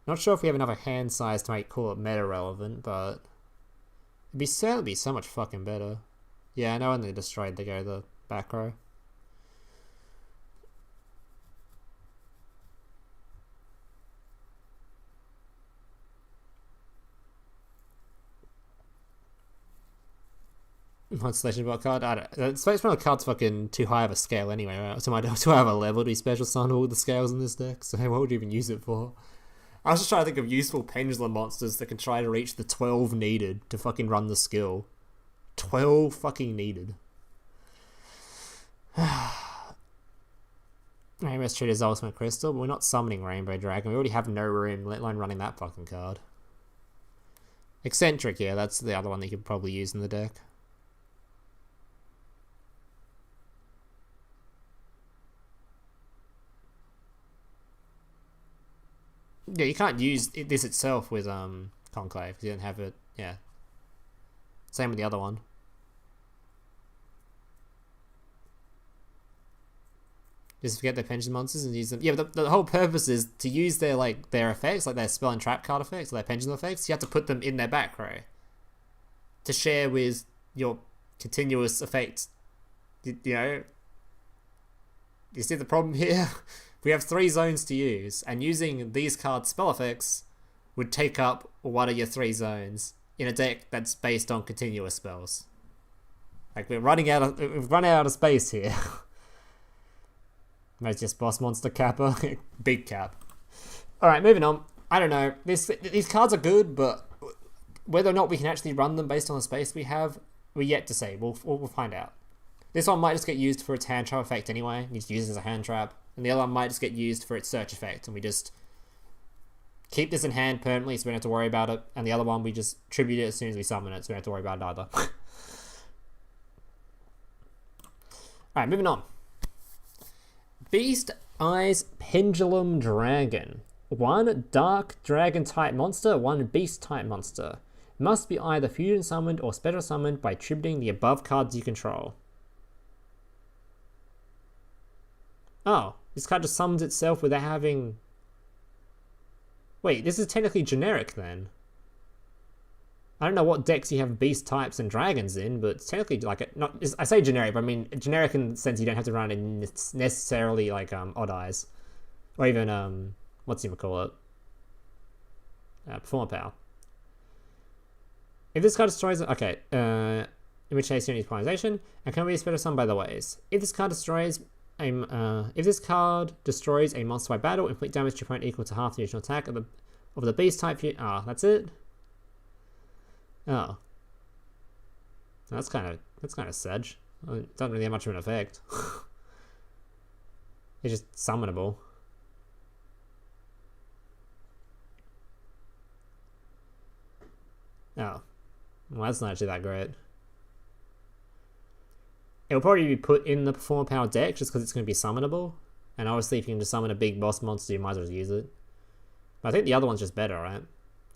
Not sure if we have enough hand size to call it meta relevant, but it'd certainly be so much fucking better. Yeah, I know when they destroyed, they go the back row. What's the Legend card? I don't know. The Space Marine card's fucking too high of a scale anyway, right? Too high of a level to be special summon all the scales in this deck, so what would you even use it for? I was just trying to think of useful Pendulum monsters that can try to reach the 12 needed to fucking run the skill. 12 fucking needed. Rainbow Street is Ultimate Crystal, but we're not summoning Rainbow Dragon. We already have no room, let alone running that fucking card. Eccentric, yeah, that's the other one that you could probably use in the deck. Yeah, you can't use this itself with Conclave because you don't have it. Yeah. Same with the other one. Just forget their pension monsters and use them. Yeah, but the whole purpose is to use their effects, like their spell and trap card effects, or their pension effects. You have to put them in their back row to share with your continuous effects. You know. You see the problem here? We have 3 zones to use, and using these cards' spell effects would take up one of your 3 zones in a deck that's based on continuous spells. Like we've run out of space here. Maybe just boss monster Kappa, big cap. All right, moving on. I don't know. These cards are good, but whether or not we can actually run them based on the space we have, we're yet to see. We'll find out. This one might just get used for its hand trap effect anyway. You just use it as a hand trap. And the other one might just get used for its search effect. And we just keep this in hand permanently so we don't have to worry about it. And the other one, we just tribute it as soon as we summon it so we don't have to worry about it either. Alright, moving on. Beast Eyes Pendulum Dragon. 1 Dark Dragon type monster, 1 Beast type monster. Must be either fusion summoned or special summoned by tributing the above cards you control. Oh, this card just summons itself without having... Wait, this is technically generic then. I don't know what decks you have beast types and dragons in, but it's technically like I say generic, but I mean generic in the sense you don't have to run it necessarily like odd eyes, or even what's you call it, performer power. If this card destroys it, okay, in which case you need polynization, and can be special summoned by the ways. If this card destroys a monster by battle, inflict damage to your opponent equal to half the additional attack of the beast type. That's it. Oh, that's kind of sedge. It doesn't really have much of an effect. It's just summonable. Oh, well, that's not actually that great. It'll probably be put in the performer power deck just because it's going to be summonable. And obviously, if you can just summon a big boss monster, you might as well use it. But I think the other one's just better, right?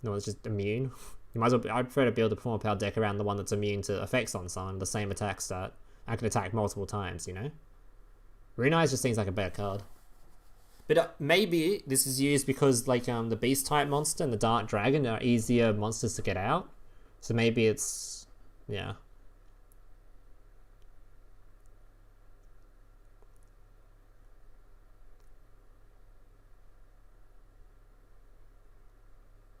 The one's just immune. You might as well. I prefer to build a performer power deck around the one that's immune to effects on someone, the same attack stat. I can attack multiple times, you know? Rune just seems like a better card. But maybe this is used because like the beast type monster and the dark dragon are easier monsters to get out. So maybe it's... yeah.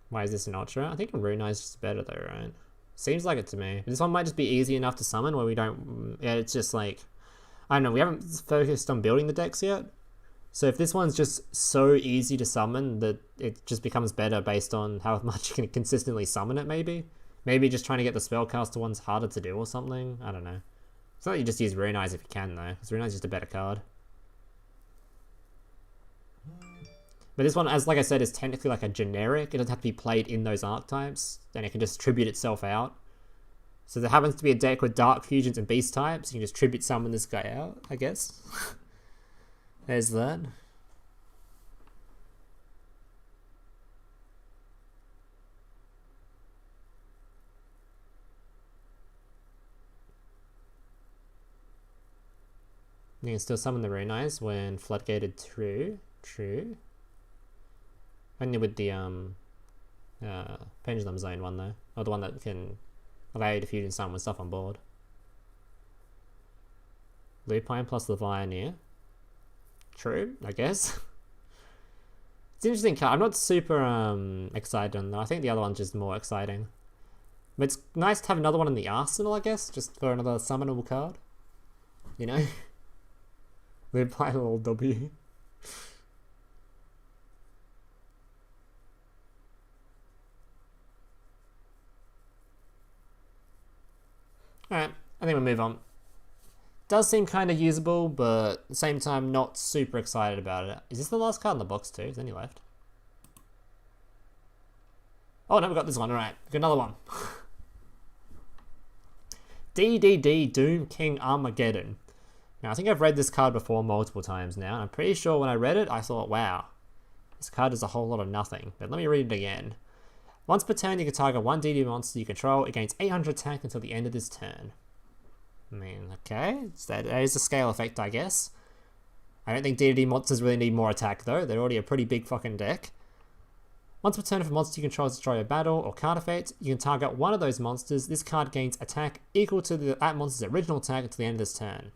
Why is this an ultra? I think Rune is just better though, right? Seems like it to me. This one might just be easy enough to summon where we don't... yeah, it's just like... I don't know, we haven't focused on building the decks yet. So if this one's just so easy to summon that it just becomes better based on how much you can consistently summon it, maybe? Maybe just trying to get the spellcaster ones harder to do or something? I don't know. It's not that you just use Rune if you can though, because Rune is just a better card. But this one, as like I said, is technically like a generic. It doesn't have to be played in those archetypes, and it can just tribute itself out. So there happens to be a deck with Dark Fusions and Beast types. You can just tribute summon this guy out, I guess. There's that. You can still summon the Rune Eyes when floodgated through. True. Only with the Pendulum Zone one though. Or the one that can allow you to fusion summon with stuff on board. Lupine plus the Vioneer. True, I guess. It's an interesting card. I'm not super excited on though. I think the other one's just more exciting. But it's nice to have another one in the arsenal, I guess, just for another summonable card. You know? Lupine little W. Alright, I think we'll move on. Does seem kind of usable, but at the same time, not super excited about it. Is this the last card in the box too? Is there any left? Oh no, we got this one. Alright, got another one. DDD Doom King Armageddon. Now, I think I've read this card before multiple times now, and I'm pretty sure when I read it, I thought, wow, this card is a whole lot of nothing. But let me read it again. Once per turn, you can target one DD monster you control. It gains 800 attack until the end of this turn. I mean, okay, so that is a scale effect, I guess. I don't think DD monsters really need more attack, though. They're already a pretty big fucking deck. Once per turn, if a monster you control destroy a battle or card effect, you can target one of those monsters. This card gains attack equal to that monster's original attack until the end of this turn.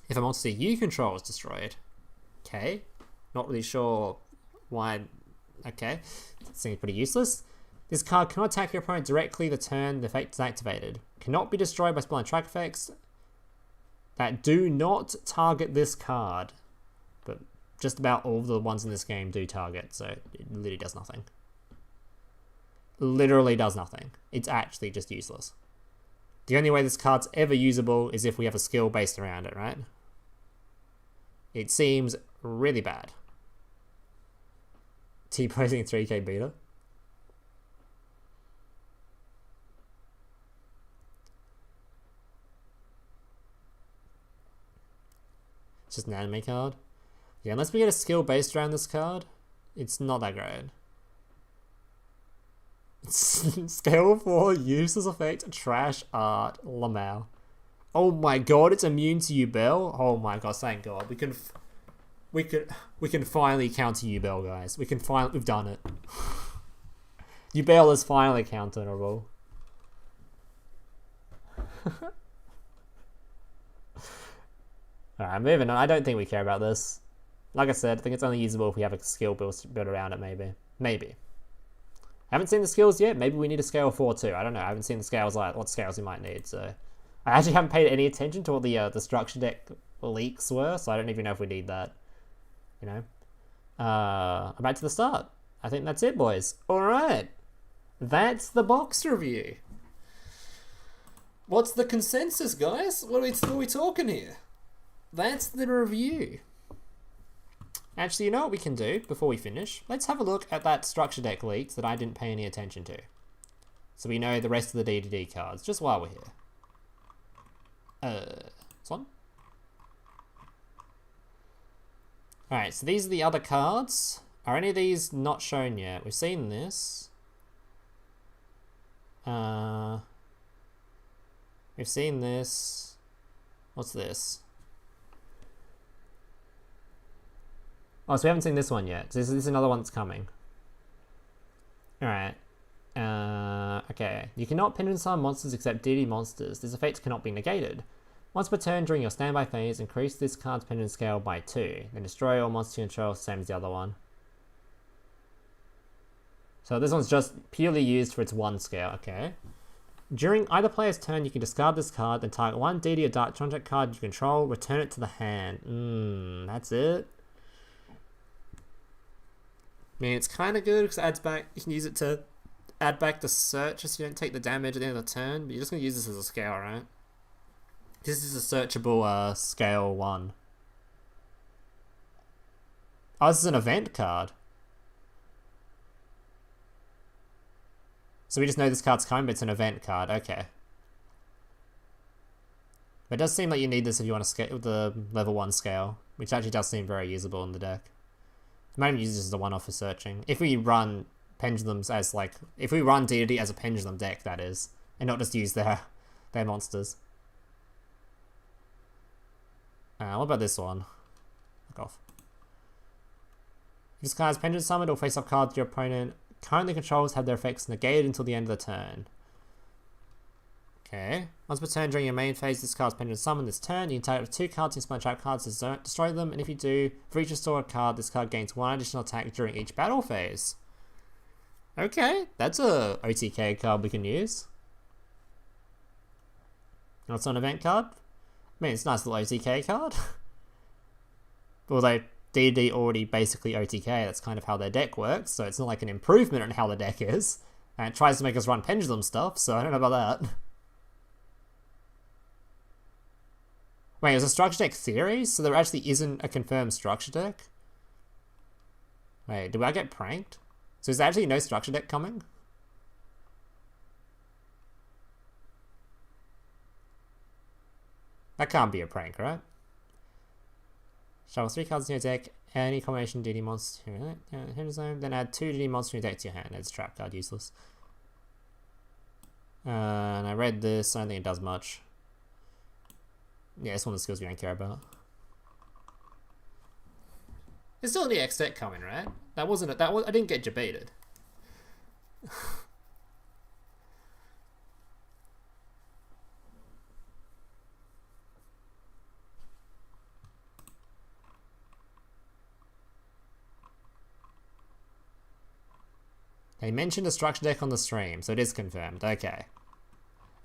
If a monster you control is destroyed. Okay. Not really sure why. Okay. That seems pretty useless. This card cannot attack your opponent directly the turn the effect is activated. Cannot be destroyed by spell and track effects that do not target this card. But just about all of the ones in this game do target, so it literally does nothing. Literally does nothing. It's actually just useless. The only way this card's ever usable is if we have a skill based around it, right? It seems really bad. T-posing 3k beta. It's just an anime card. Yeah, unless we get a skill based around this card, it's not that great. Scale 4, useless effect, trash art, Lamau. Oh my god, it's immune to Ubel. Oh my god, thank god. We can finally counter Ubel, guys. We've done it. Ubel is finally counterable. Alright, moving on. I don't think we care about this. Like I said, I think it's only usable if we have a skill built around it, maybe. Maybe. I haven't seen the skills yet. Maybe we need a scale 4 too. I don't know. I haven't seen the scales, like what scales we might need, so... I actually haven't paid any attention to what the structure deck leaks were, so I don't even know if we need that. You know? Back to the start. I think that's it, boys. Alright. That's the box review. What's the consensus, guys? What are we talking here? That's the review. Actually, you know what we can do before we finish? Let's have a look at that structure deck leaks that I didn't pay any attention to. So we know the rest of the DDD cards, just while we're here. This one? Alright, so these are the other cards. Are any of these not shown yet? We've seen this. We've seen this. What's this? Oh, so we haven't seen this one yet. So this is another one that's coming. Alright. Okay. You cannot Pendulum summon monsters except DD monsters. This effect cannot be negated. Once per turn during your standby phase, increase this card's Pendulum scale by 2. Then destroy all monsters you control, same as the other one. So this one's just purely used for its 1 scale. Okay. During either player's turn, you can discard this card, then target one DD or Ddd Contract card you control, return it to the hand. That's it. I mean, it's kind of good because it adds back. You can use it to add back the search so you don't take the damage at the end of the turn. But you're just going to use this as a scale, right? This is a searchable scale 1. Oh, this is an event card. So we just know this card's coming, but it's an event card. Okay. But it does seem like you need this if you want to scale the level 1 scale, which actually does seem very usable in the deck. You might even use this as a one-off for searching. If we run pendulums as like... If we run Ddd as a pendulum deck, that is. And not just use their monsters. What about this one? Fuck off. If this card is pendulum summoned or face-up cards your opponent currently controls have their effects negated until the end of the turn. Okay. Once per turn during your main phase, this card's pendulum summoned this turn. You entitle 2 cards in Spell Trap cards to destroy them, and if you do, for each restored card, this card gains 1 additional attack during each battle phase. Okay, that's a OTK card we can use. And it's an event card. I mean, it's a nice little OTK card. Although DD already basically OTK, that's kind of how their deck works, so it's not like an improvement on how the deck is. And it tries to make us run pendulum stuff, so I don't know about that. Wait, is a structure deck series? So there actually isn't a confirmed structure deck? Wait, do I get pranked? So is there actually no structure deck coming? That can't be a prank, right? Shuffle 3 cards in your deck, any combination DD monster to your hand zone, then add 2 DD monsters in your deck to your hand. It's a trap card, useless. And I read this, I don't think it does much. Yeah, it's one of the skills we don't care about. There's still an EX deck coming, right? That wasn't it. I didn't get debated. They mentioned a structure deck on the stream, so it is confirmed. Okay.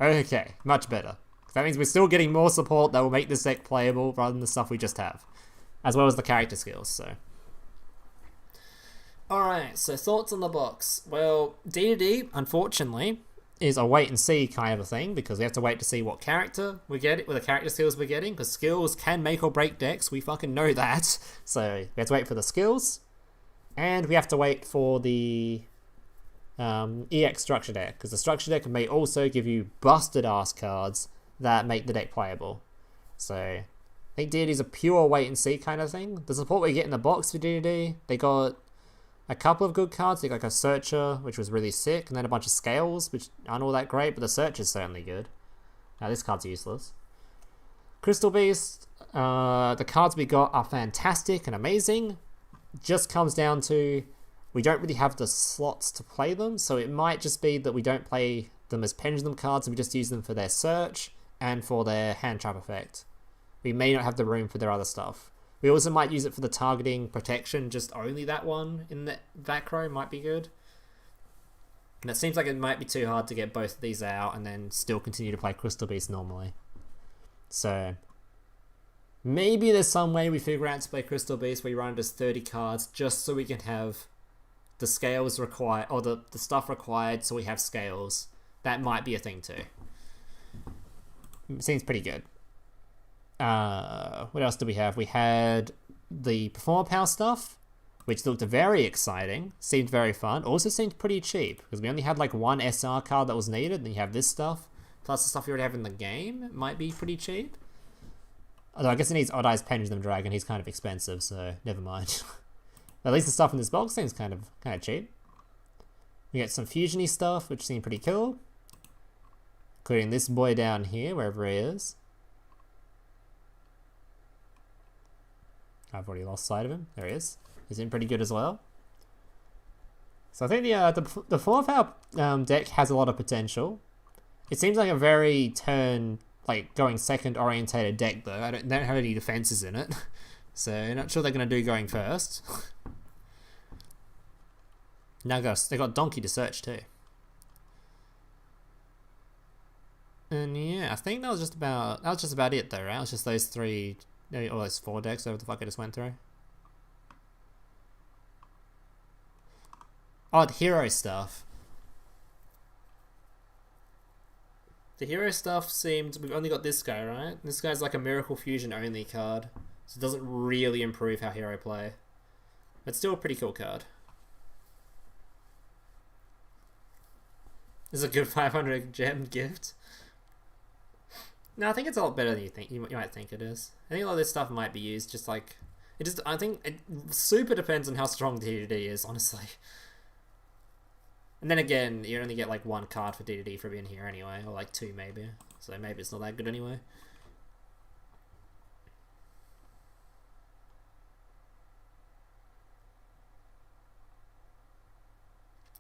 Okay, much better. That means we're still getting more support that will make this deck playable rather than the stuff we just have. As well as the character skills, so. Alright, so thoughts on the box. Well, DD, unfortunately, is a wait and see kind of a thing, because we have to wait to see what character we get, with the character skills we're getting, because skills can make or break decks, we fucking know that. So, we have to wait for the skills, and we have to wait for the EX structure deck, because the structure deck may also give you busted ass cards that make the deck playable. So I think DD is a pure wait and see kind of thing. The support we get in the box for DD, they got a couple of good cards. They got like a Searcher, which was really sick, and then a bunch of Scales, which aren't all that great, but the Searcher's certainly good. Now this card's useless. Crystal Beast, the cards we got are fantastic and amazing. Just comes down to we don't really have the slots to play them, so it might just be that we don't play them as pendulum cards and we just use them for their search and for their hand trap effect. We may not have the room for their other stuff. We also might use it for the targeting protection, just only that one in the Vacro might be good. And it seems like it might be too hard to get both of these out and then still continue to play Crystal Beast normally. So maybe there's some way we figure out to play Crystal Beast where you run it as 30 cards just so we can have the scales required, or the stuff required so we have scales. That might be a thing too. Seems pretty good. What else do we have? We had the Performer Power stuff, which looked very exciting, seemed very fun, also seemed pretty cheap, because we only had like one SR card that was needed, then you have this stuff, plus the stuff you already have in the game, it might be pretty cheap. Although I guess it needs Odd Eyes Pendulum Dragon, he's kind of expensive, so never mind. At least the stuff in this box seems kind of cheap. We get some fusiony stuff, which seem pretty cool. Including this boy down here, wherever he is. I've already lost sight of him. There he is. He's in pretty good as well. So I think the 4-power deck has a lot of potential. It seems like a very turn, like going second orientated deck though. They don't have any defenses in it. So not sure they're going to do going first. Now they got Donkey to search too. And yeah, I think that was just about it though, right? It was just those three, or those 4 decks, whatever the fuck I just went through. Oh, the hero stuff. The hero stuff seemed, we've only got this guy, right? This guy's like a Miracle Fusion only card, so it doesn't really improve how hero play. But still a pretty cool card. This is a good 500 gem gift. No, I think it's a lot better than you think. You might think it is. I think a lot of this stuff might be used just like... I think it super depends on how strong DDD is, honestly. And then again, you only get like 1 card for DDD for being here anyway, or like 2 maybe. So maybe it's not that good anyway.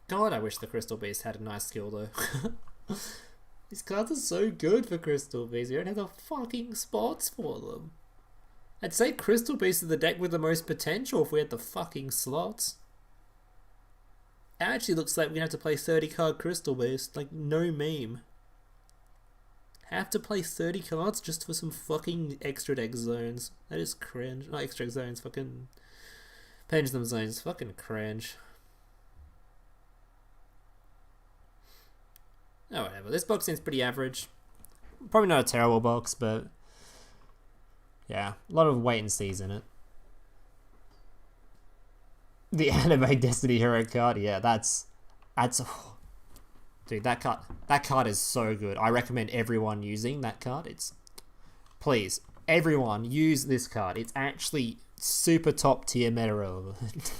God, I wish the Crystal Beast had a nice skill though. These cards are so good for Crystal Beast. You don't have the fucking spots for them. I'd say Crystal Beast is the deck with the most potential if we had the fucking slots. It actually looks like we're gonna have to play 30 card Crystal Beast. Like, no meme. Have to play 30 cards just for some fucking extra deck zones. That is cringe. Not extra deck zones, fucking Pendulum zones. Fucking cringe. Oh, whatever. This box seems pretty average. Probably not a terrible box, but yeah, a lot of wait and sees in it. The anime Destiny Hero card, yeah, that's dude, that card is so good. I recommend everyone using that card. Please, everyone use this card. It's actually super top tier meta relevant.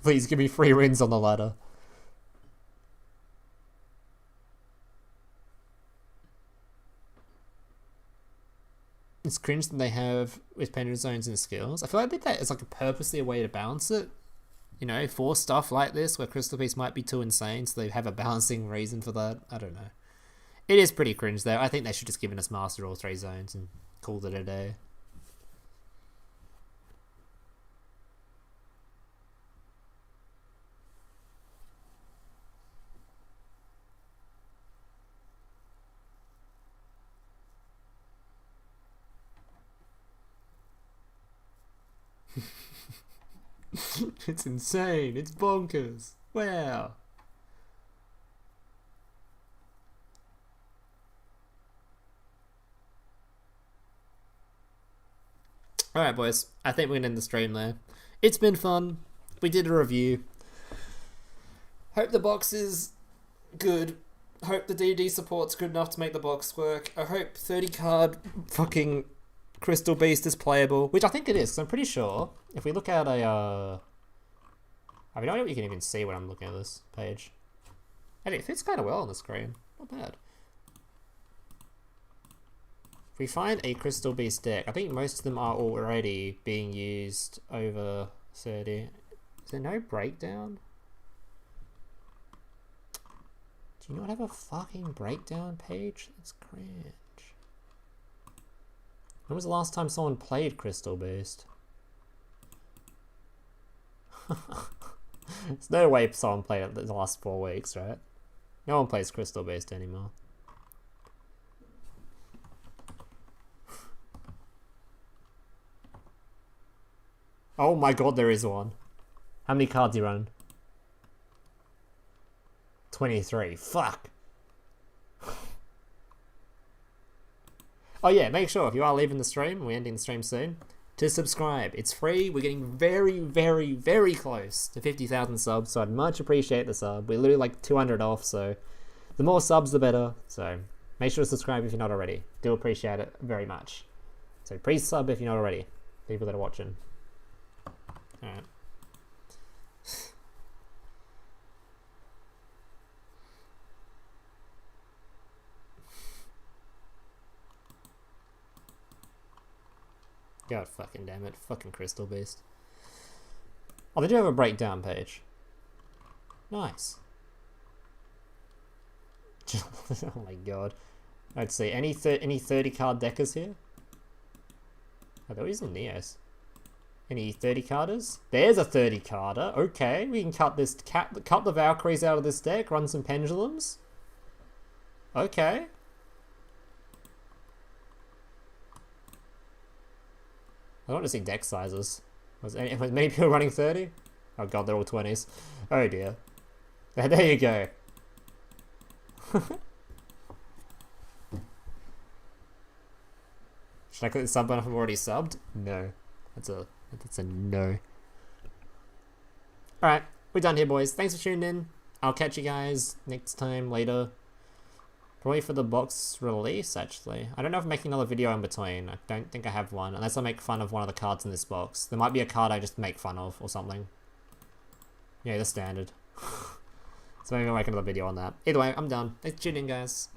Please give me 3 wins on the ladder. It's cringe that they have with Pendulum zones and skills. I feel like they did that as like purposely a way to balance it. You know, for stuff like this where Crystal Beast might be too insane, so they have a balancing reason for that. I don't know. It is pretty cringe though. I think they should just given us Master all 3 zones and called it a day. It's insane. It's bonkers. Wow. Alright, boys. I think we're going to end the stream there. It's been fun. We did a review. Hope the box is good. Hope the DD support's good enough to make the box work. I hope 30 card fucking Crystal Beast is playable, which I think it is, because I'm pretty sure if we look at a I mean, I don't know if you can even see when I'm looking at this page. And it fits kind of well on the screen. Not bad. If we find a Crystal Beast deck, I think most of them are already being used over 30. Is there no breakdown? Do you not have a fucking breakdown page? That's cringe. When was the last time someone played Crystal Beast? There's no way someone played it the last 4 weeks, right? No one plays Crystal Beast anymore. Oh my god, there is one. How many cards you run? 23. Fuck. Oh yeah, make sure if you are leaving the stream, we're ending the stream soon, to subscribe. It's free. We're getting very, very, very close to 50,000 subs, so I'd much appreciate the sub. We're literally like 200 off, so the more subs, the better. So make sure to subscribe if you're not already. Do appreciate it very much. So please sub if you're not already. People that are watching. Alright. God fucking damn it. Fucking Crystal Beast. Oh, they do have a breakdown page. Nice. Oh my god. Let's see. Any 30 card deckers here? Oh, they're using Neos. Any 30 carders? There's a 30 carder. Okay, we can cut this. Cut the Valkyries out of this deck. Run some Pendulums. Okay. I want to see deck sizes. Was many people running 30? Oh god, they're all 20s. Oh dear. There you go. Should I click the sub button if I'm already subbed? No. That's a no. Alright, we're done here, boys. Thanks for tuning in. I'll catch you guys next time later. Probably for the box release, actually. I don't know if I'm making another video in between. I don't think I have one, unless I make fun of one of the cards in this box. There might be a card I just make fun of, or something. Yeah, the standard. So maybe I'll make another video on that. Either way, I'm done. Thanks for tuning in, guys.